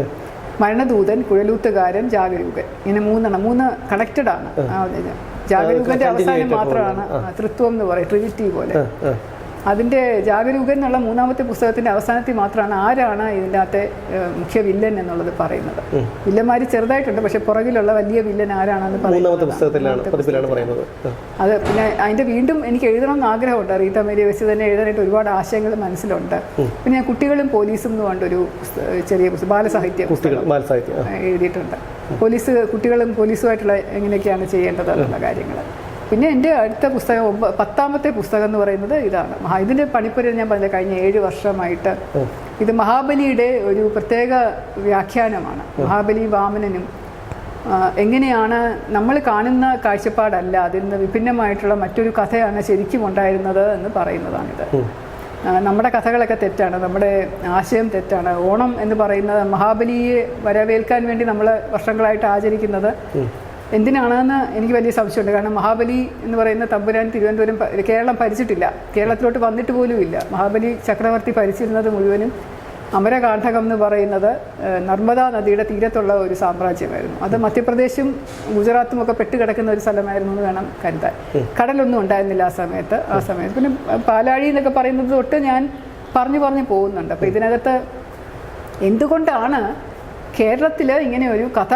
മരണദൂതൻ, കുഴലൂത്തുകാരൻ, ജാഗരൂകൻ, ഇങ്ങനെ 3 കണക്റ്റഡ് ആണ്. ജാഗരൂകൻ്റെ അവസാനം മാത്രമാണ് തൃത്വം എന്ന് പറയും, ട്രിനിറ്റി പോലെ. അതിൻ്റെ ജാഗരൂകൻ എന്നുള്ള 3-ാമത്തെ പുസ്തകത്തിൻ്റെ അവസാനത്തിൽ മാത്രമാണ് ആരാണ് ഇതിനകത്തെ മുഖ്യ വില്ലൻ എന്നുള്ളത് പറയുന്നത്. വില്ലന്മാർ ചെറുതായിട്ടുണ്ട്, പക്ഷെ പുറകിലുള്ള വലിയ വില്ലൻ ആരാണെന്ന് പറയുന്നത്. അത് പിന്നെ അതിൻ്റെ വീണ്ടും എനിക്ക് എഴുതണമെന്ന് ആഗ്രഹമുണ്ട്. റീത്ത മേരിയെ വെച്ച് തന്നെ എഴുതാനായിട്ട് ഒരുപാട് ആശയങ്ങൾ മനസ്സിലുണ്ട്. പിന്നെ ഞാൻ കുട്ടികളും പോലീസും എന്ന് പറഞ്ഞൊരു ചെറിയ ബാലസാഹിത്യം എഴുതിയിട്ടുണ്ട്. കുട്ടികളും പോലീസുമായിട്ടുള്ള എങ്ങനെയൊക്കെയാണ് ചെയ്യേണ്ടത് എന്നുള്ള കാര്യങ്ങൾ. പിന്നെ എൻ്റെ അടുത്ത പുസ്തകം 10-ാമത്തെ പുസ്തകം എന്ന് പറയുന്നത് ഇതാണ്. ഇതിൻ്റെ പണിപ്പുര ഞാൻ പറഞ്ഞ കഴിഞ്ഞ 7 വർഷമായിട്ട് ഇത് മഹാബലിയുടെ ഒരു പ്രത്യേക വ്യാഖ്യാനമാണ്. മഹാബലി വാമനനും എങ്ങനെയാണ് നമ്മൾ കാണുന്ന കാഴ്ചപ്പാടല്ല, അതിൽ നിന്ന് വിഭിന്നമായിട്ടുള്ള മറ്റൊരു കഥയാണ് ശരിക്കും ഉണ്ടായിരുന്നത് എന്ന് പറയുന്നതാണിത്. നമ്മുടെ കഥകളൊക്കെ തെറ്റാണ്, നമ്മുടെ ആശയം തെറ്റാണ്. ഓണം എന്ന് പറയുന്നത് മഹാബലിയെ വരവേൽക്കാൻ വേണ്ടി നമ്മൾ വർഷങ്ങളായിട്ട് ആചരിക്കുന്നത് എന്തിനാണെന്ന് എനിക്ക് വലിയ സംശയമുണ്ട്. കാരണം മഹാബലി എന്ന് പറയുന്ന തമ്പുരാൻ കേരളം ഭരിച്ചിട്ടില്ല, കേരളത്തിലോട്ട് വന്നിട്ട് പോലും ഇല്ല. മഹാബലി ചക്രവർത്തി ഭരിച്ചിരുന്നത് മുഴുവനും അമരകാണ്ഡകം എന്ന് പറയുന്നത് നർമ്മദാ നദിയുടെ തീരത്തുള്ള ഒരു സാമ്രാജ്യമായിരുന്നു. അത് മധ്യപ്രദേശും ഗുജറാത്തും ഒക്കെ പെട്ടുകിടക്കുന്ന ഒരു സ്ഥലമായിരുന്നു എന്ന് വേണം കരുതാൻ. കടലൊന്നും ഉണ്ടായിരുന്നില്ല ആ സമയത്ത്. പിന്നെ പാലാഴി എന്നൊക്കെ പറയുന്നത് തൊട്ട് ഞാൻ പറഞ്ഞു പോകുന്നുണ്ട്. അപ്പോൾ ഇതിനകത്ത് എന്തുകൊണ്ടാണ് കേരളത്തിൽ ഇങ്ങനെ ഒരു കഥ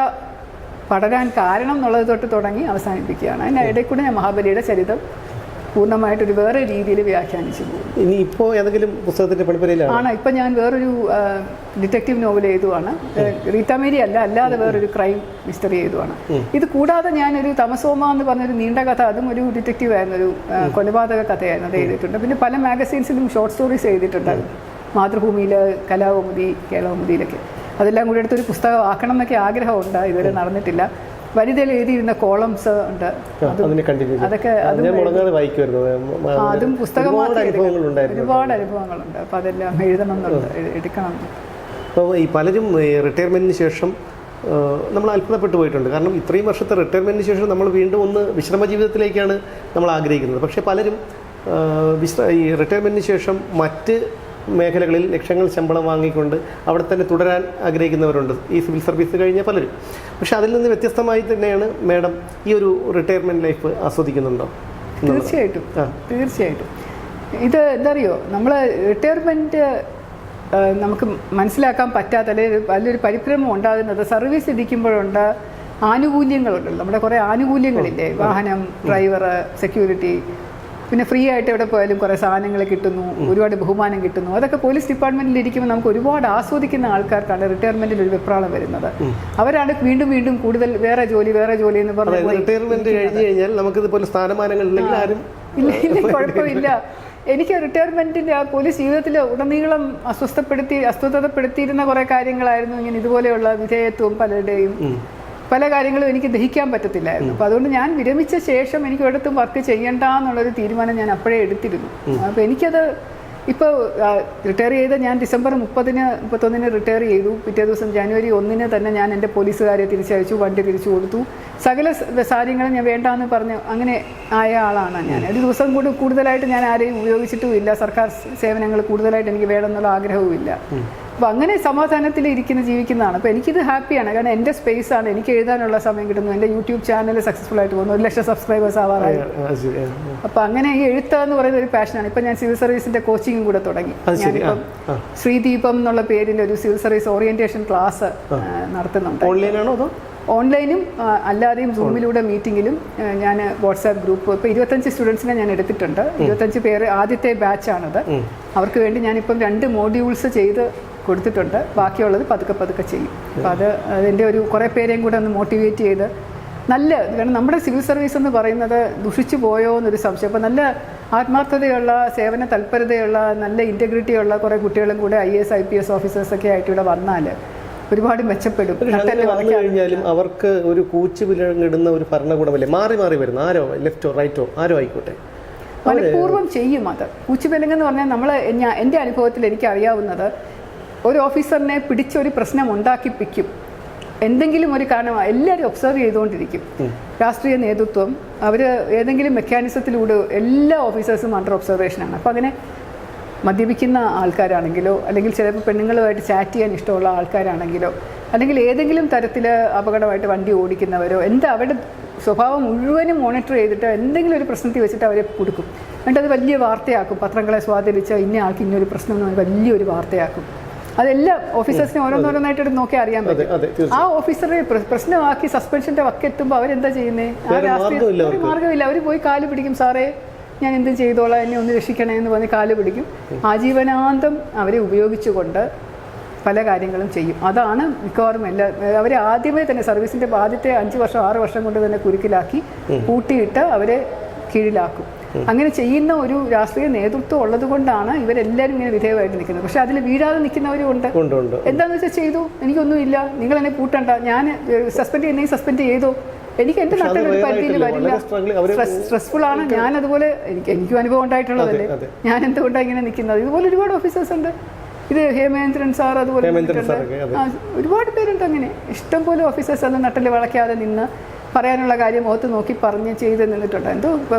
പടരാൻ കാരണം എന്നുള്ളത് തൊട്ട് തുടങ്ങി അവസാനിപ്പിക്കുകയാണ്. അതിൻ്റെ ഇടയിൽ കൂടെ ഞാൻ മഹാബലിയുടെ ചരിത്രം പൂർണ്ണമായിട്ടൊരു വേറെ രീതിയിൽ വ്യാഖ്യാനിച്ചു പോകും. ഇനി ഇപ്പോൾ ഏതെങ്കിലും പുസ്തകത്തിൻ്റെ പണിപ്പുരയിലാണ്? ആണ്. ഇപ്പം ഞാൻ വേറൊരു ഡിറ്റക്റ്റീവ് നോവൽ എഴുതുവാണ്. റീത്ത മേരി അല്ലാതെ വേറൊരു ക്രൈം മിസ്റ്ററി എഴുതുവാണ്. ഇത് കൂടാതെ ഞാനൊരു തമസോമ എന്ന് പറഞ്ഞൊരു നീണ്ട കഥ, അതും ഒരു ഡിറ്റക്റ്റീവ് ആയിരുന്നു, ഒരു കൊലപാതക കഥയായിരുന്നു, അത് എഴുതിയിട്ടുണ്ട്. പിന്നെ പല മാഗസീൻസിലും ഷോർട്ട് സ്റ്റോറീസ് എഴുതിയിട്ടുണ്ടായിരുന്നു, മാതൃഭൂമിയിൽ, കലാകൗമുദി, കേരളകൗമുദിയിലൊക്കെ. അതെല്ലാം കൂടി എടുത്തൊരു പുസ്തകം ആക്കണം എന്നൊക്കെ ആഗ്രഹമുണ്ട്, ഇതുവരെ നടന്നിട്ടില്ല. വനിതയിൽ എഴുതിയിരുന്ന കോളംസ് ഉണ്ട്, അതൊക്കെ അതും പുസ്തകമാക്കി ഒരുപാട് അനുഭവങ്ങളുണ്ട്. അപ്പം അതെല്ലാം എഴുതണം എന്നുണ്ട്, എടുക്കണം. അപ്പോൾ ഈ പലരും റിട്ടയർമെൻറ്റിന് ശേഷം നമ്മൾ അത്ഭുതപ്പെട്ടു പോയിട്ടുണ്ട്. കാരണം ഇത്രയും വർഷത്തെ റിട്ടയർമെൻറ്റിന് ശേഷം നമ്മൾ വീണ്ടും ഒന്ന് വിശ്രമ ജീവിതത്തിലേക്കാണ് നമ്മൾ ആഗ്രഹിക്കുന്നത്. പക്ഷേ പലരും ഈ റിട്ടയർമെൻറ്റിന് ശേഷം മറ്റ് മേഖലകളിൽ ലക്ഷങ്ങൾ ശമ്പളം വാങ്ങിക്കൊണ്ട് അവിടെ തന്നെ തുടരാൻ ആഗ്രഹിക്കുന്നവരുണ്ട്, ഈ സിവിൽ സർവീസ് കഴിഞ്ഞ പലരും. പക്ഷെ അതിൽ നിന്ന് വ്യത്യസ്തമായി തന്നെയാണ് മാഡം ഈ ഒരു റിട്ടയർമെൻറ്റ് ലൈഫ് ആസ്വദിക്കുന്നുണ്ടോ? തീർച്ചയായിട്ടും. ഇത് എന്താ അറിയോ, നമ്മൾ റിട്ടയർമെൻറ്റ് നമുക്ക് മനസ്സിലാക്കാൻ പറ്റാത്ത അല്ലെങ്കിൽ വലിയൊരു പരിഭ്രമം ഉണ്ടാകുന്നത് സർവീസ് ഇരിക്കുമ്പോഴുണ്ട്. ആനുകൂല്യങ്ങളുണ്ടല്ലോ, നമ്മുടെ കുറേ ആനുകൂല്യങ്ങളില്ലേ, വാഹനം, ഡ്രൈവർ, സെക്യൂരിറ്റി, പിന്നെ ഫ്രീ ആയിട്ട് എവിടെ പോയാലും കുറേ സാധനങ്ങൾ കിട്ടുന്നു, ഒരുപാട് ബഹുമാനം കിട്ടുന്നു. അതൊക്കെ പോലീസ് ഡിപ്പാർട്ട്മെൻറ്റിൽ ഇരിക്കുമ്പോൾ നമുക്ക് ഒരുപാട് ആസ്വദിക്കുന്ന ആൾക്കാർക്കാണ് റിട്ടയർമെൻറ്റിൽ ഒരു വെപ്രാളം വരുന്നത്. അവരാണ് വീണ്ടും കൂടുതൽ വേറെ ജോലി എന്ന് പറഞ്ഞാൽ റിട്ടയർമെൻറ്റ് കഴിഞ്ഞ് കഴിഞ്ഞാൽ നമുക്കിതുപോലെ സ്ഥാനമാനങ്ങളില്ലെങ്കിൽ ആരും ഇല്ല, കുഴപ്പമില്ല. എനിക്ക് റിട്ടയർമെൻറ്റിൻ്റെ ആ പോലീസ് ജീവിതത്തിൽ ഉടനീളം അസ്വസ്ഥതപ്പെടുത്തിയിരുന്ന കുറേ കാര്യങ്ങളായിരുന്നു ഇങ്ങനെ ഇതുപോലെയുള്ള വിധേയത്വം പലരുടെയും. പല കാര്യങ്ങളും എനിക്ക് ദഹിക്കാൻ പറ്റത്തില്ലായിരുന്നു. അപ്പോൾ അതുകൊണ്ട് ഞാൻ വിരമിച്ച ശേഷം എനിക്ക് ഒരിടത്തും വർക്ക് ചെയ്യണ്ട എന്നുള്ളൊരു തീരുമാനം ഞാൻ അപ്പോഴേ എടുത്തിരുന്നു. അപ്പോൾ എനിക്കത് ഇപ്പോൾ റിട്ടയർ ചെയ്ത് ഞാൻ ഡിസംബർ 31 റിട്ടയർ ചെയ്തു. പിറ്റേ ദിവസം ജനുവരി 1 തന്നെ ഞാൻ എൻ്റെ പോലീസുകാരെ തിരിച്ചയച്ചു, വണ്ടി തിരിച്ചു കൊടുത്തു. സകല കാര്യങ്ങളും ഞാൻ വേണ്ടാന്ന് പറഞ്ഞ് അങ്ങനെ ആയ ആളാണ് ഞാൻ. ഒരു ദിവസം കൂടുതലായിട്ട് ഞാൻ ആരെയും ഉപയോഗിച്ചിട്ടുമില്ല. സർക്കാർ സേവനങ്ങൾ കൂടുതലായിട്ട് എനിക്ക് വേണമെന്നുള്ള ആഗ്രഹവുമില്ല. അപ്പോൾ അങ്ങനെ സമാധാനത്തിൽ ജീവിക്കുന്നതാണ്. അപ്പോൾ എനിക്കിത് ഹാപ്പിയാണ്. കാരണം എൻ്റെ സ്പേസാണ്, എനിക്ക് എഴുതാനുള്ള സമയം കിട്ടുന്നു. എൻ്റെ യൂട്യൂബ് ചാനൽ സക്സസ്ഫുൾ ആയിട്ട് പോകുന്നു, 1 ലക്ഷം സബ്സ്ക്രൈബേഴ്സ് ആവാറായി. അപ്പോൾ അങ്ങനെ ഈ എഴുത്ത് എന്ന് പറയുന്ന ഒരു പാഷനാണ്. ഇപ്പം ഞാൻ സിവിൽ സർവീസിൻ്റെ കോച്ചിങ്ങും കൂടെ തുടങ്ങി. ഞാനിപ്പം ശ്രീദീപം എന്നുള്ള പേരിൽ ഒരു സിവിൽ സർവീസ് ഓറിയന്റേഷൻ ക്ലാസ് നടത്തുന്നുണ്ട്. ഓൺലൈനും അല്ലാതെയും സൂമിലൂടെ മീറ്റിങ്ങിലും. ഞാൻ വാട്സാപ്പ് ഗ്രൂപ്പ് ഇപ്പോൾ 25 സ്റ്റുഡൻസിനെ ഞാൻ എടുത്തിട്ടുണ്ട്. 25 പേര് ആദ്യത്തെ ബാച്ചാണത്. അവർക്ക് വേണ്ടി ഞാനിപ്പം 2 മോഡ്യൂൾസ് ചെയ്ത് കൊടുത്തിട്ടുണ്ട്. ബാക്കിയുള്ളത് പതുക്കെ ചെയ്യും. അപ്പോൾ അതിൻ്റെ ഒരു കുറേ പേരെയും കൂടെ ഒന്ന് മോട്ടിവേറ്റ് ചെയ്ത് കാരണം നമ്മുടെ സിവിൽ സർവീസ് എന്ന് പറയുന്നത് ദുഷിച്ചു പോയോ എന്നൊരു സംശയം. അപ്പോൾ നല്ല ആത്മാർത്ഥതയുള്ള, സേവന തൽപരതയുള്ള, നല്ല ഇൻറ്റഗ്രിറ്റിയുള്ള കുറേ കുട്ടികളും കൂടെ IAS IPS ഓഫീസേഴ്സൊക്കെ ആയിട്ട് ഇവിടെ വന്നാൽ ഒരുപാട് മെച്ചപ്പെടും. കഴിഞ്ഞാലും അവർക്ക് ഒരു കൂച്ചുവിലങ്ങിടുന്ന ഒരു ഭരണകൂടമല്ലേ മാറി വരുന്നു, ആരോ ലെഫ്റ്റോ റൈറ്റോ ആരോ ആയിക്കോട്ടെ, മനഃപൂർവ്വം ചെയ്യും. അത് കൂച്ചുവിലങ്ങെന്ന് പറഞ്ഞാൽ എൻ്റെ അനുഭവത്തിൽ എനിക്കറിയാവുന്നത്, ഒരു ഓഫീസറിനെ പിടിച്ചൊരു പ്രശ്നം ഉണ്ടാക്കിപ്പിക്കും. എന്തെങ്കിലും ഒരു കാരണം എല്ലാവരും ഒബ്സർവ് ചെയ്തുകൊണ്ടിരിക്കും. രാഷ്ട്രീയ നേതൃത്വം അവർ ഏതെങ്കിലും മെക്കാനിസത്തിലൂടെ എല്ലാ ഓഫീസേഴ്സും അണ്ടർ ഒബ്സർവേഷനാണ്. അപ്പോൾ അങ്ങനെ മദ്യപിക്കുന്ന ആൾക്കാരാണെങ്കിലോ, അല്ലെങ്കിൽ ചിലപ്പോൾ പെണ്ണുങ്ങളുമായിട്ട് ചാറ്റ് ചെയ്യാൻ ഇഷ്ടമുള്ള ആൾക്കാരാണെങ്കിലോ, അല്ലെങ്കിൽ ഏതെങ്കിലും തരത്തിൽ അപകടമായിട്ട് വണ്ടി ഓടിക്കുന്നവരോ, അവരുടെ സ്വഭാവം മുഴുവനും മോണിറ്റർ ചെയ്തിട്ട് എന്തെങ്കിലും ഒരു പ്രശ്നത്തിൽ വെച്ചിട്ട് അവരെ കൊടുക്കും. എന്നിട്ട് അത് വലിയ വാർത്തയാക്കും. പത്രങ്ങളെ സ്വാധീനിച്ച് ഇന്ന ആൾക്ക് ഇന്നൊരു പ്രശ്നം എന്ന് പറഞ്ഞാൽ വലിയൊരു വാർത്തയാക്കും. അതെല്ലാം ഓഫീസേഴ്സിനെ ഓരോന്നോരോന്നായിട്ട് നോക്കി അറിയാൻ പറ്റും. ആ ഓഫീസറെ പ്രശ്നമാക്കി സസ്പെൻഷൻ്റെ വക്കെത്തുമ്പോൾ അവരെന്താ ചെയ്യുന്നത്? ആ രാഷ്ട്രീയ ഒരു മാർഗ്ഗമില്ല. അവർ പോയി കാല് പിടിക്കും. സാറേ ഞാൻ എന്തും ചെയ്തോളാം, എന്നെ ഒന്ന് രക്ഷിക്കണേ എന്ന് പറഞ്ഞ് കാല് പിടിക്കും. ആജീവനാന്തം അവരെ ഉപയോഗിച്ചുകൊണ്ട് പല കാര്യങ്ങളും ചെയ്യും. അതാണ് മിക്കവാറും അവരെ ആദ്യമേ തന്നെ സർവീസിൻ്റെ ആദ്യത്തെ 5 വർഷം 6 വർഷം കൊണ്ട് തന്നെ കുരുക്കിലാക്കി കൂട്ടിയിട്ട് അവരെ കീഴിലാക്കും. അങ്ങനെ ചെയ്യുന്ന ഒരു രാഷ്ട്രീയ നേതൃത്വം ഉള്ളത് കൊണ്ടാണ് ഇവരെല്ലാവരും ഇങ്ങനെ വിധേയമായിട്ട് നിൽക്കുന്നത്. പക്ഷെ അതിൽ വീഴാതെ നിൽക്കുന്നവരും ഉണ്ട്. എന്താണെന്ന് വെച്ചാൽ ചെയ്തു, എനിക്കൊന്നുമില്ല, നിങ്ങൾ എന്നെ പൂട്ടണ്ട, ഞാൻ സസ്പെൻഡ് ചെയ്തോ, എനിക്ക് എൻ്റെ നാട്ടിൽ ഒരു പരിധിയിൽ വരില്ല. സ്ട്രെസ്ഫുൾ ആണ്. ഞാനതുപോലെ എനിക്കും അനുഭവം ഉണ്ടായിട്ടുള്ളതല്ലേ, ഞാൻ എന്തുകൊണ്ടാണ് ഇങ്ങനെ നിൽക്കുന്നത്? ഇതുപോലെ ഒരുപാട് ഓഫീസേഴ്സ് ഉണ്ട്. ഇത് ഹേമേന്ദ്രൻ സാർ അതുപോലെ ഒരുപാട് പേരുണ്ട്. അങ്ങനെ ഇഷ്ടംപോലെ ഓഫീസേഴ്സ് അത് നട്ടിൽ വളയ്ക്കാതെ നിന്ന് പറയാനുള്ള കാര്യം മുഖത്ത് നോക്കി പറഞ്ഞ് ചെയ്ത് നിന്നിട്ടുണ്ട്. എന്തോ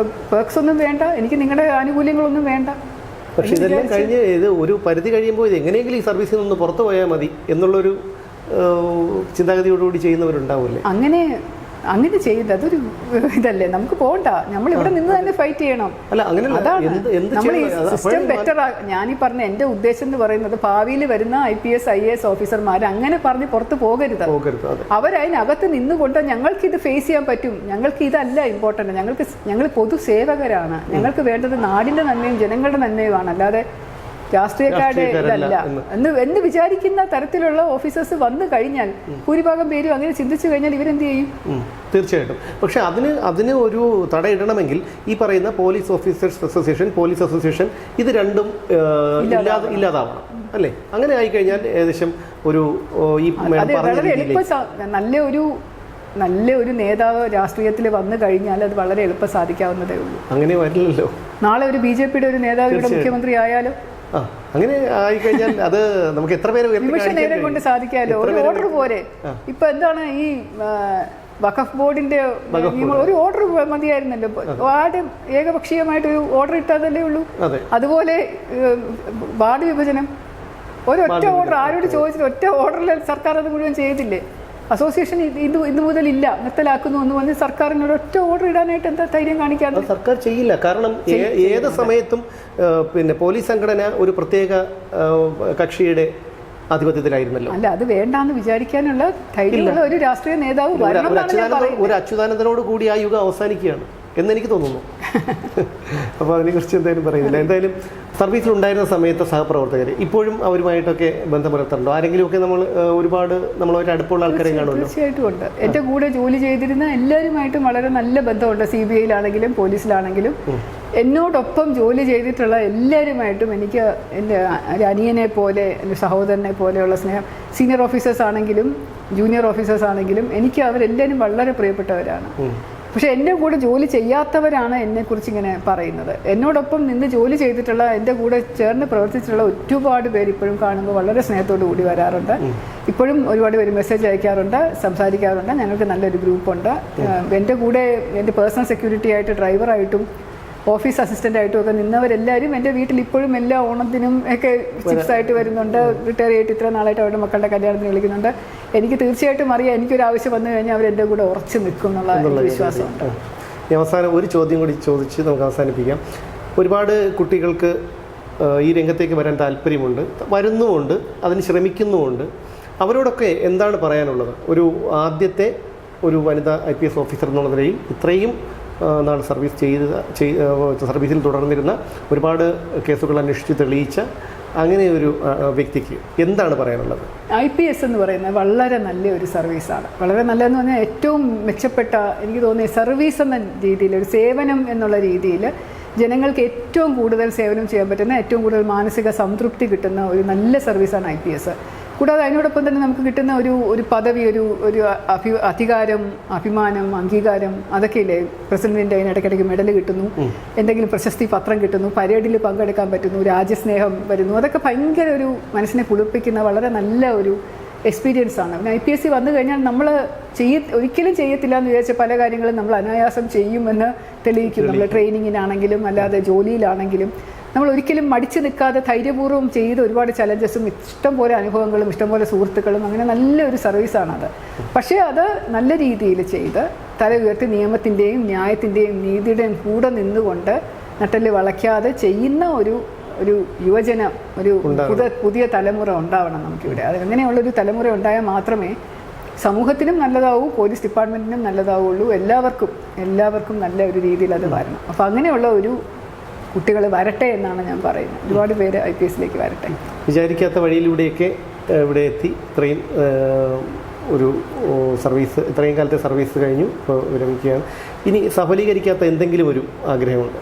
പേർക്സ് ഒന്നും വേണ്ട, എനിക്ക് നിങ്ങളുടെ ആനുകൂല്യങ്ങളൊന്നും വേണ്ട. പക്ഷേ ഇതെല്ലാം കഴിഞ്ഞ് ഇത് ഒരു പരിധി കഴിയുമ്പോൾ ഇത് എങ്ങനെയെങ്കിലും ഈ സർവീസിൽ നിന്ന് പുറത്തു പോയാൽ മതി എന്നുള്ളൊരു ചിന്താഗതിയോടുകൂടി ചെയ്യുന്നവരുണ്ടാവില്ലേ? അങ്ങനെ അങ്ങനെ ചെയ്ത് അതൊരു ഇതല്ലേ, നമുക്ക് പോകണ്ട, നമ്മൾ ഇവിടെ നിന്ന് തന്നെ ഫൈറ്റ് ചെയ്യണം. അതാണ് നമ്മൾ ഈ സിസ്റ്റം ബെറ്റർ. ഞാനീ പറഞ്ഞ എൻ്റെ ഉദ്ദേശം എന്ന് പറയുന്നത് ഭാവിയിൽ വരുന്ന IPS IAS ഓഫീസർമാർ അങ്ങനെ പറഞ്ഞ് പുറത്ത് പോകരുത്. അവരതിനകത്ത് നിന്നുകൊണ്ട് ഞങ്ങൾക്കിത് ഫേസ് ചെയ്യാൻ പറ്റും, ഞങ്ങൾക്ക് ഇതല്ല ഇമ്പോർട്ടൻ്റ്, ഞങ്ങൾ പൊതുസേവകരാണ്, ഞങ്ങൾക്ക് വേണ്ടത് നാടിൻ്റെ നന്മയും ജനങ്ങളുടെ നന്മയുമാണ്, അല്ലാതെ രാഷ്ട്രീയക്കാരുടെ ഇതല്ല എന്ന് വിചാരിക്കുന്ന തരത്തിലുള്ള ഓഫീസേഴ്സ് വന്നു കഴിഞ്ഞാൽ ഭൂരിഭാഗം പേരും അങ്ങനെ ചിന്തിച്ചു കഴിഞ്ഞാൽ ഇവരെന്ത് ചെയ്യും? തീർച്ചയായിട്ടും. പക്ഷേ അതിന് ഒരു തടയിടണമെങ്കിൽ ഈ പറയുന്ന police officers association, police association ഇത് രണ്ടും ഇല്ലാതാവണം അല്ലേ? അങ്ങനെ ആയിക്കഴിഞ്ഞാൽ ഏകദേശം ഒരു നല്ല ഒരു നേതാവ് രാഷ്ട്രീയത്തിൽ വന്നു കഴിഞ്ഞാൽ അത് വളരെ എളുപ്പം സാധിക്കാവുന്നതേ ഉള്ളൂ. അങ്ങനെ വരില്ലല്ലോ. നാളെ ഒരു BJPയുടെ ഒരു നേതാവ് ഇവിടെ മുഖ്യമന്ത്രി ആയാലും അങ്ങനെ ആയിക്കഴിഞ്ഞാൽ അത് നമുക്ക് എത്ര പേര് നിമിഷ നേരം കൊണ്ട് സാധിക്കാമല്ലോ. ഒരു ഓർഡർ പോരെ. ഇപ്പൊ എന്താണ് ഈ വഖഫ് ബോർഡിന്റെ ഒരു ഓർഡർ മതിയായിരുന്നല്ലോ, ആദ്യം ഏകപക്ഷീയമായിട്ടൊരു ഓർഡർ ഇട്ടതല്ലേ ഉള്ളൂ. അതുപോലെ വാർഡ് വിഭജനം ഒരൊറ്റ ഓർഡർ, ആരോട് ചോദിച്ചിട്ട് ഒറ്റ ഓർഡറിൽ സർക്കാർ അത് മുഴുവൻ ചെയ്തില്ലേ? അസോസിയേഷൻ ഇന്ന് മുതൽ ഇല്ല, നിർത്തലാക്കുന്നു എന്ന് പറഞ്ഞ് സർക്കാരിനോട് ഒറ്റ ഓർഡർ ഇടാനായിട്ട് എന്താ ധൈര്യം കാണിക്കാതെ? സർക്കാർ ചെയ്യില്ല. കാരണം ഏത് സമയത്തും പിന്നെ പോലീസ് സംഘടന ഒരു പ്രത്യേക കക്ഷിയുടെ ആധിപത്യത്തിലായിരുന്നല്ലോ. അല്ല, അത് വേണ്ടാന്ന് വിചാരിക്കാനുള്ള ധൈര്യമുള്ള ഒരു രാഷ്ട്രീയ നേതാവ് ഒരു അച്യുതാനന്ദനോട് കൂടി ആ യുഗം അവസാനിക്കുകയാണ് എന്നെനിക്ക് തോന്നുന്നു. അപ്പോൾ അതിനെക്കുറിച്ച് എന്തായാലും പറയുന്നില്ല. എന്തായാലും സർവീസിലുണ്ടായിരുന്ന സമയത്ത് സഹപ്രവർത്തകർ ഇപ്പോഴും അവരുമായിട്ടൊക്കെ ബന്ധം പുലർത്താറുണ്ടോ? ആരെങ്കിലുമൊക്കെ നമ്മളൊരു അടുപ്പമുള്ള ആൾക്കാരെ കാണുമല്ലോ? തീർച്ചയായിട്ടും ഉണ്ട്. എൻ്റെ കൂടെ ജോലി ചെയ്തിരുന്ന എല്ലാവരുമായിട്ടും വളരെ നല്ല ബന്ധമുണ്ട്. CBIയിലാണെങ്കിലും പോലീസിലാണെങ്കിലും എന്നോടൊപ്പം ജോലി ചെയ്തിട്ടുള്ള എല്ലാവരുമായിട്ടും എനിക്ക് എൻ്റെ ഒരു അനിയനെ പോലെ, എൻ്റെ സഹോദരനെ പോലെയുള്ള സ്നേഹം. സീനിയർ ഓഫീസേഴ്സ് ആണെങ്കിലും ജൂനിയർ ഓഫീസേഴ്സ് ആണെങ്കിലും എനിക്ക് അവരെല്ലാവരും വളരെ പ്രിയപ്പെട്ടവരാണ്. പക്ഷെ എൻ്റെ കൂടെ ജോലി ചെയ്യാത്തവരാണ് എന്നെക്കുറിച്ച് ഇങ്ങനെ പറയുന്നത്. എന്നോടൊപ്പം നിന്ന് ജോലി ചെയ്തിട്ടുള്ള, എൻ്റെ കൂടെ ചേർന്ന് പ്രവർത്തിച്ചിട്ടുള്ള ഒരുപാട് പേര് ഇപ്പോഴും കാണുമ്പോൾ വളരെ സ്നേഹത്തോടു കൂടി വരാറുണ്ട്. ഇപ്പോഴും ഒരുപാട് പേര് മെസ്സേജ് അയക്കാറുണ്ട്, സംസാരിക്കാറുണ്ട്. ഞങ്ങൾക്ക് നല്ലൊരു ഗ്രൂപ്പുണ്ട്. എൻ്റെ കൂടെ എൻ്റെ പേഴ്സണൽ സെക്യൂരിറ്റി ആയിട്ട്, ഡ്രൈവറായിട്ടും ഓഫീസ് അസിസ്റ്റൻ്റായിട്ടും ഒക്കെ നിന്നവരെല്ലാവരും എൻ്റെ വീട്ടിൽ ഇപ്പോഴും എല്ലാ ഓണത്തിനും ഒക്കെ ചിപ്സായിട്ട് വരുന്നുണ്ട്. റിട്ടയർ ചെയ്തിട്ട് ഇത്ര നാളായിട്ട് അവരുടെ മക്കളുടെ കല്യാണത്തിന് വിളിക്കുന്നുണ്ട്. എനിക്ക് തീർച്ചയായിട്ടും അറിയാം, എനിക്കൊരു ആവശ്യം വന്നു കഴിഞ്ഞാൽ അവരെൻ്റെ കൂടെ ഉറച്ചു നിൽക്കും എന്നുള്ള വിശ്വാസമുണ്ട്. അവസാനം ഒരു ചോദ്യം കൂടി ചോദിച്ച് നമുക്ക് അവസാനിപ്പിക്കാം. ഒരുപാട് കുട്ടികൾക്ക് ഈ രംഗത്തേക്ക് വരാൻ താല്പര്യമുണ്ട്, വരുന്നുമുണ്ട്, അതിന് ശ്രമിക്കുന്നുമുണ്ട്. അവരോടൊക്കെ എന്താണ് പറയാനുള്ളത്? ഒരു ആദ്യത്തെ ഒരു വനിതാ IPS ഓഫീസർ എന്നുള്ള നിലയിൽ ഇത്രയും നാൾ സർവീസിൽ തുടർന്നിരുന്ന, ഒരുപാട് കേസുകൾ അന്വേഷിച്ച് തെളിയിച്ച അങ്ങനെ ഒരു വ്യക്തിക്ക് എന്താണ് പറയാനുള്ളത്? IPS എന്ന് പറയുന്നത് വളരെ നല്ലൊരു സർവീസാണ്. വളരെ നല്ലതെന്ന് പറഞ്ഞാൽ ഏറ്റവും മെച്ചപ്പെട്ട, എനിക്ക് തോന്നിയ സർവീസ് എന്ന രീതിയിൽ, ഒരു സേവനം എന്നുള്ള രീതിയിൽ ജനങ്ങൾക്ക് ഏറ്റവും കൂടുതൽ സേവനം ചെയ്യാൻ പറ്റുന്ന, ഏറ്റവും കൂടുതൽ മാനസിക സംതൃപ്തി കിട്ടുന്ന ഒരു നല്ല സർവീസാണ് IPS. കൂടാതെ അതിനോടൊപ്പം തന്നെ നമുക്ക് കിട്ടുന്ന ഒരു പദവി, ഒരു അധികാരം, അഭിമാനം, അംഗീകാരം, അതൊക്കെയില്ലേ. പ്രസിഡന്റിൻ്റെ അതിനിടയ്ക്കിടയ്ക്ക് മെഡൽ കിട്ടുന്നു, എന്തെങ്കിലും പ്രശസ്തി പത്രം കിട്ടുന്നു, പരേഡിൽ പങ്കെടുക്കാൻ പറ്റുന്നു, രാജ്യസ്നേഹം വരുന്നു. അതൊക്കെ ഭയങ്കര ഒരു മനസ്സിനെ കുളിർപ്പിക്കുന്ന വളരെ നല്ല ഒരു എക്സ്പീരിയൻസ് ആണ്. പിന്നെ IPS വന്നു കഴിഞ്ഞാൽ നമ്മൾ ഒരിക്കലും ചെയ്യത്തില്ല എന്ന് വിചാരിച്ച പല കാര്യങ്ങളും നമ്മൾ അനായാസം ചെയ്യുമെന്ന് തെളിയിക്കും. നമ്മൾ ട്രെയിനിങ്ങിനാണെങ്കിലും അല്ലാതെ ജോലിയിലാണെങ്കിലും നമ്മൾ ഒരിക്കലും മടിച്ചു നിൽക്കാതെ ധൈര്യപൂർവ്വം ചെയ്ത് ഒരുപാട് ചലഞ്ചസും ഇഷ്ടംപോലെ അനുഭവങ്ങളും ഇഷ്ടംപോലെ സുഹൃത്തുക്കളും, അങ്ങനെ നല്ലൊരു സർവീസാണത്. പക്ഷേ അത് നല്ല രീതിയിൽ ചെയ്ത് തല ഉയർത്തി നിയമത്തിൻ്റെയും ന്യായത്തിൻ്റെയും നീതിയുടെയും കൂടെ നിന്നുകൊണ്ട് നട്ടല് വളയ്ക്കാതെ ചെയ്യുന്ന ഒരു യുവജനം, ഒരു പുതിയ തലമുറ ഉണ്ടാവണം നമുക്കിവിടെ. അത് അങ്ങനെയുള്ളൊരു തലമുറ ഉണ്ടായാൽ മാത്രമേ സമൂഹത്തിനും നല്ലതാവൂ, പോലീസ് ഡിപ്പാർട്ട്മെൻറ്റിനും നല്ലതാവുള്ളൂ. എല്ലാവർക്കും നല്ല ഒരു രീതിയിൽ അത് വരണം. അപ്പോൾ അങ്ങനെയുള്ള ഒരു കുട്ടികൾ വരട്ടെ എന്നാണ് ഞാൻ പറയുന്നത്. ഒരുപാട് പേര് IPSലേക്ക് വരട്ടെ. വിചാരിക്കാത്ത വഴിയിലൂടെയൊക്കെ ഇവിടെ എത്തി ഇത്രയും ഒരു സർവീസ്, ഇത്രയും കാലത്തെ സർവീസ് കഴിഞ്ഞു, ഇപ്പോൾ വിരമിക്കുകയാണ്. ഇനി സഫലീകരിക്കാത്ത എന്തെങ്കിലും ഒരു ആഗ്രഹമുണ്ട്?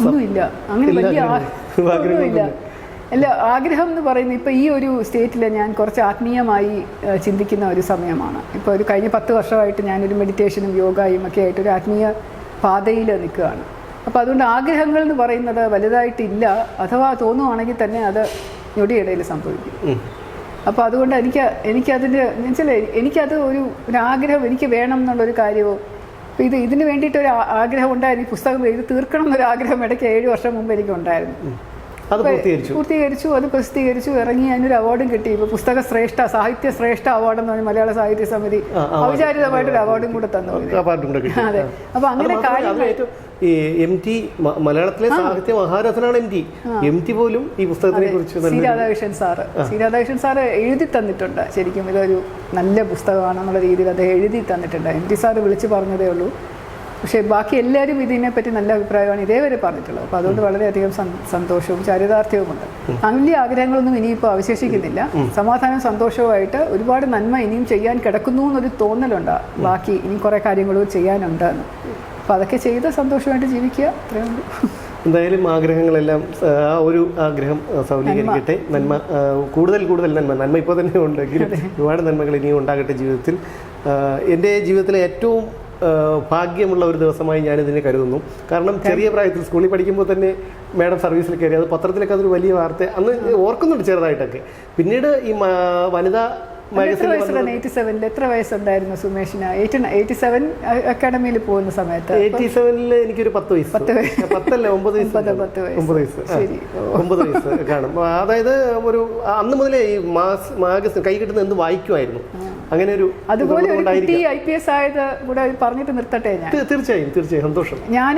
ഒന്നുമില്ല, അങ്ങനെ വലിയ ആഗ്രഹമില്ല. അല്ല, ആഗ്രഹം എന്ന് പറയുന്നത് ഇപ്പോൾ ഈ ഒരു സ്റ്റേറ്റിൽ ഞാൻ കുറച്ച് ആത്മീയമായി ചിന്തിക്കുന്ന ഒരു സമയമാണ്. ഇപ്പോൾ ഒരു കഴിഞ്ഞ 10 വർഷമായിട്ട് ഞാനൊരു മെഡിറ്റേഷനും യോഗയും ഒക്കെ ആയിട്ട് ഒരു ആത്മീയ പാതയിൽ നിൽക്കുകയാണ്. അപ്പോൾ അതുകൊണ്ട് ആഗ്രഹങ്ങൾ എന്ന് പറയുന്നത് വലുതായിട്ടില്ല. അഥവാ തോന്നുവാണെങ്കിൽ തന്നെ അത് ഞൊടിയിടയിൽ സംഭവിക്കും. അപ്പോൾ അതുകൊണ്ട് എനിക്കതിൻ്റെ എന്നുവെച്ചാൽ എനിക്കത് ഒരു ആഗ്രഹം എനിക്ക് വേണം എന്നുള്ളൊരു കാര്യമോ, ഇതിന് വേണ്ടിയിട്ടൊരു ആഗ്രഹം ഉണ്ടായിരുന്നു. ഈ പുസ്തകം എഴുതി തീർക്കണം എന്നൊരാഗ്രഹം ഇടയ്ക്ക് 7 വർഷം മുമ്പ് എനിക്കുണ്ടായിരുന്നു. അത് പൂർത്തീകരിച്ചു, അത് പ്രസിദ്ധീകരിച്ചു, ഇറങ്ങി, അതിനൊരു അവാർഡും കിട്ടി. ഇപ്പോൾ പുസ്തക ശ്രേഷ്ഠ, സാഹിത്യ ശ്രേഷ്ഠ അവാർഡ് എന്ന് പറഞ്ഞാൽ മലയാള സാഹിത്യ സമിതി ഔപചാരികമായിട്ടൊരു അവാർഡും കൂടെ തന്നു. അതെ, അപ്പോൾ അങ്ങനെ കാര്യങ്ങൾ ഈ MT മലയാളത്തിലെ സാഹിത്യ മഹാരഥനാണ് MT പോലും ഈ പുസ്തകത്തിനെ കുറിച്ച് സി രാധാകൃഷ്ണൻ സാറ് എഴുതി തന്നിട്ടുണ്ട്. ശരിക്കും ഇതൊരു നല്ല പുസ്തകമാണെന്നുള്ള രീതിയിൽ അദ്ദേഹം എഴുതി തന്നിട്ടുണ്ട്. MT സാറ് വിളിച്ച് പറഞ്ഞതേ ഉള്ളൂ. പക്ഷേ ബാക്കി എല്ലാവരും ഇതിനെപ്പറ്റി നല്ല അഭിപ്രായമാണ് ഇതേവരെ പറഞ്ഞിട്ടുള്ളത്. അപ്പോൾ അതുകൊണ്ട് വളരെയധികം സന്തോഷവും ചാരിതാർത്ഥ്യവുമുണ്ട്. വലിയ ആഗ്രഹങ്ങളൊന്നും ഇനിയിപ്പോൾ അവശേഷിക്കുന്നില്ല. സമാധാനം സന്തോഷവുമായിട്ട് ഒരുപാട് നന്മ ഇനിയും ചെയ്യാൻ കിടക്കുന്നു എന്നൊരു തോന്നലുണ്ട്. ബാക്കി ഇനി കുറേ കാര്യങ്ങളും ചെയ്യാനുണ്ട്. അപ്പോൾ അതൊക്കെ ചെയ്ത് സന്തോഷമായിട്ട് ജീവിക്കുക, അത്രയേ ഉള്ളൂ. എന്തായാലും ആഗ്രഹങ്ങളെല്ലാം ആ ഒരു ആഗ്രഹം സൗലീകരിക്കട്ടെ. നന്മ കൂടുതൽ നന്മ ഇപ്പോൾ തന്നെ ഉണ്ടെങ്കിലും ഒരുപാട് നന്മകൾ ഇനിയും ഉണ്ടാകട്ടെ ജീവിതത്തിൽ. എൻ്റെ ജീവിതത്തിലെ ഏറ്റവും ഭാഗ്യമുള്ള ഒരു ദിവസമായി ഞാനിതിനെ കരുതുന്നു. കാരണം ചെറിയ പ്രായത്തിൽ സ്കൂളിൽ പഠിക്കുമ്പോൾ തന്നെ മാഡം സർവീസിൽ കയറി, അത് പത്രത്തിലൊക്കെ അതൊരു വലിയ വാർത്ത അന്ന് ഓർക്കുന്നുണ്ട് ചെറുതായിട്ടൊക്കെ. പിന്നീട് ഈ വനിതാ മാഗസിനിൽ എത്ര വയസ്സുണ്ടായിരുന്നു സുമേഷിന്? 87 അക്കാഡമിയിൽ പോകുന്ന സമയത്ത് 87 എനിക്കൊരു 10 വയസ്സ് 9 വയസ്സ് കാണും. അതായത് ഒരു അന്ന് മുതലേ ഈ മാഗസിൻ കൈ കിട്ടുന്ന എന്ത് വായിക്കുമായിരുന്നു. അങ്ങനെ ഒരു അതുപോലെ IPS ആയത് കൂടെ പറഞ്ഞിട്ട് നിർത്തട്ടെ ഞാൻ. തീർച്ചയായും സന്തോഷം. ഞാൻ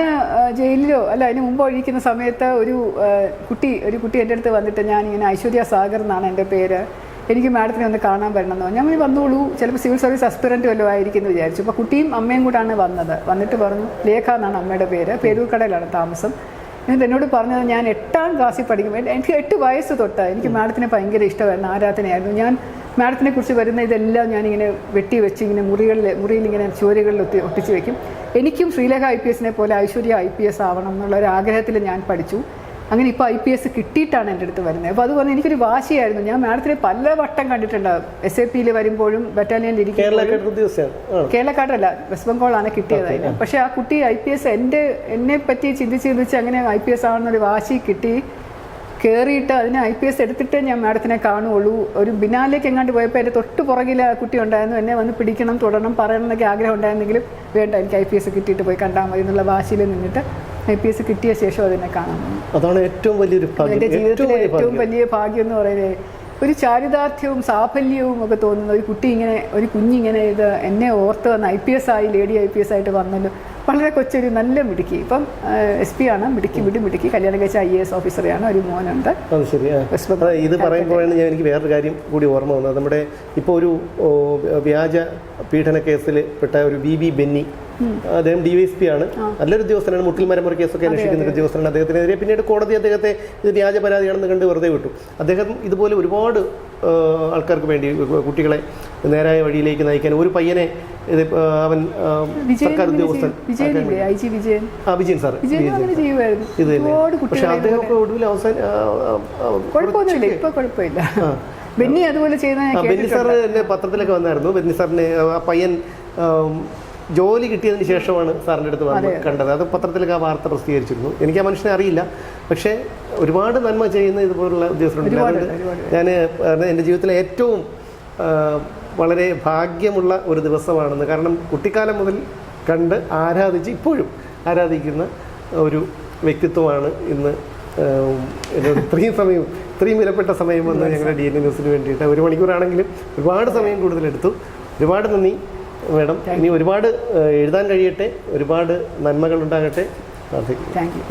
ജയിലിലോ അല്ല അതിന് മുമ്പ് ഒഴിക്കുന്ന സമയത്ത് ഒരു കുട്ടി എൻ്റെ അടുത്ത് വന്നിട്ട്, ഞാനിങ്ങനെ ഐശ്വര്യ സാഗർ എന്നാണ് എൻ്റെ പേര്, എനിക്ക് മാഡത്തിനെ ഒന്ന് കാണാൻ വരണമെന്നോ. ഞാൻ വന്നോളൂ, ചിലപ്പോൾ സിവിൽ സർവീസ് അസ്പിറൻറ്റ് വല്ലതും ആയിരിക്കും എന്ന് വിചാരിച്ചു. അപ്പോൾ കുട്ടിയും അമ്മയും കൂടാണ് വന്നിട്ട് പറഞ്ഞു, ലേഖ എന്നാണ് അമ്മയുടെ പേര്, പേരൂർക്കടയിലാണ് താമസം. എന്നിട്ട് എന്നോട് പറഞ്ഞത്, ഞാൻ 8ാം ക്ലാസ്സിൽ പഠിക്കുമ്പോൾ, എനിക്ക് 8 വയസ്സ് തൊട്ട് എനിക്ക് മാഡത്തിനെ ഭയങ്കര ഇഷ്ടമായിരുന്നു, ആരാധനയായിരുന്നു. ഞാൻ മാഡത്തിനെ കുറിച്ച് വരുന്ന ഇതെല്ലാം ഞാനിങ്ങനെ വെട്ടി വെച്ച് ഇങ്ങനെ മുറിയിൽ ഇങ്ങനെ ചുവരുകളിൽ ഒട്ടിച്ച് വെക്കും. എനിക്കും ശ്രീലേഖ IPS പോലെ ഐശ്വര്യ IPS ആവണം എന്നുള്ള ഒരു ആഗ്രഹത്തിൽ ഞാൻ പഠിച്ചു. അങ്ങനെ ഇപ്പോൾ IPS കിട്ടിയിട്ടാണ് എൻ്റെ അടുത്ത് വരുന്നത്. അപ്പോൾ അത് പറഞ്ഞാൽ എനിക്കൊരു വാശിയായിരുന്നു. ഞാൻ മാഡത്തിനെ പല വട്ടം കണ്ടിട്ടുണ്ടാകും. SAPയിൽ വരുമ്പോഴും ബറ്റാലിയനിൽ ഇരിക്കുമ്പോഴും. കേരളക്കാരല്ല, വെസ്റ്റ് ബംഗാളാണ് കിട്ടിയതായിരുന്നു. പക്ഷേ ആ കുട്ടി IPS എന്നെ പറ്റി ചിന്തിച്ച് അങ്ങനെ IPS ആവുന്നൊരു വാശി കിട്ടി. കയറിയിട്ട് അതിന് IPS എടുത്തിട്ട് ഞാൻ മാഡത്തിനെ കാണുകയുള്ളൂ. ഒരു ബിനാലേക്ക് എങ്ങാണ്ട് പോയപ്പോൾ എൻ്റെ തൊട്ട് പുറകിൽ ആ കുട്ടി ഉണ്ടായിരുന്നു. എന്നെ വന്ന് പിടിക്കണം, തുടരണം, പറയണം എന്നൊക്കെ ആഗ്രഹം ഉണ്ടായിരുന്നെങ്കിലും വേണ്ട, എനിക്ക് IPS കിട്ടിയിട്ട് പോയി കണ്ടാൽ മതി എന്നുള്ള വാശിയിൽ നിന്നിട്ട് IPS കിട്ടിയ ശേഷം അതിനെ കാണാൻ. അതാണ് ഏറ്റവും വലിയൊരു ഭാഗ്യം. എൻ്റെ ജീവിതത്തിലെ ഏറ്റവും വലിയ ഭാഗ്യം എന്ന് പറയുന്നത് ഒരു ചാരിതാർത്ഥ്യവും സാഫല്യവും ഒക്കെ തോന്നുന്ന ഒരു കുഞ്ഞിങ്ങനെ ഇത് എന്നെ ഓർത്ത് വന്ന് IPS ആയി, ലേഡി IPS ആയിട്ട് വന്നല്ലോ. വളരെ കൊച്ചൊരു നല്ല മിടുക്കി. ഇപ്പം SP ആണ്, മിടുക്കി, കല്യാണം കഴിച്ച IAS ഓഫീസറാണ്, ഒരു മോനുണ്ട്. അത് ശരി. ഇത് പറയുമ്പോഴാണ് എനിക്ക് വേറൊരു കാര്യം കൂടി ഓർമ്മ വന്നത്. നമ്മുടെ ഇപ്പോൾ ഒരു വ്യാജ പീഡന കേസിൽ പെട്ട ഒരു BB ബെന്നി, അദ്ദേഹം DYSP ആണ്, നല്ലൊരു ഉദ്യോഗസ്ഥനാണ്. മുട്ടിൽ മരമുറി കേസൊക്കെ അന്വേഷിക്കുന്ന ഒരു ഉദ്യോഗസ്ഥനാണ്. അദ്ദേഹത്തിനെതിരെ പിന്നീട് കോടതി അദ്ദേഹത്തെ ഇത് വ്യാജ പരാതിയാണെന്ന് കണ്ട് വെറുതെ വിട്ടു. അദ്ദേഹം ഇതുപോലെ ഒരുപാട് ആൾക്കാർക്ക് വേണ്ടി കുട്ടികളെ നേരായ വഴിയിലേക്ക് നയിക്കാൻ ഒരു പയ്യനെ അവൻ സർക്കാർ ഉദ്യോഗസ്ഥൻ വിജയൻ സാർ ഇത് തന്നെ. പക്ഷെ അദ്ദേഹമൊക്കെ ഒടുവിൽ ബെന്നി അതുപോലെ ബെന്നി സാർ എന്നെ പത്രത്തിലൊക്കെ വന്നായിരുന്നു. ബെന്നി സാറിനെ ആ പയ്യൻ ജോലി കിട്ടിയതിന് ശേഷമാണ് സാറിൻ്റെ അടുത്ത് വന്ന് കണ്ടത്. അത് പത്രത്തിലൊക്കെ ആ വാർത്ത പ്രസിദ്ധീകരിച്ചിരുന്നു. എനിക്ക് ആ മനുഷ്യനെ അറിയില്ല, പക്ഷേ ഒരുപാട് നന്മ ചെയ്യുന്ന ഇതുപോലുള്ള ഉദ്യോഗസ്ഥരുണ്ട്. ഞാൻ എൻ്റെ ജീവിതത്തിലെ ഏറ്റവും വളരെ ഭാഗ്യമുള്ള ഒരു ദിവസമാണെന്ന്. കാരണം കുട്ടിക്കാലം മുതൽ കണ്ട് ആരാധിച്ച് ഇപ്പോഴും ആരാധിക്കുന്ന ഒരു വ്യക്തിത്വമാണ് ഇന്ന് എന്നോട് ഇത്രയും വിലപ്പെട്ട സമയം വന്ന് ഞങ്ങളുടെ DNA ന്യൂസിന് വേണ്ടിയിട്ട് 1 മണിക്കൂറാണെങ്കിലും ഒരുപാട് സമയം കൂടുതലെടുത്തു. ഒരുപാട് നന്ദി മാഡം. ഇനി ഒരുപാട് എഴുതാൻ കഴിയട്ടെ, ഒരുപാട് നന്മകൾ ഉണ്ടാകട്ടെ. Thank you.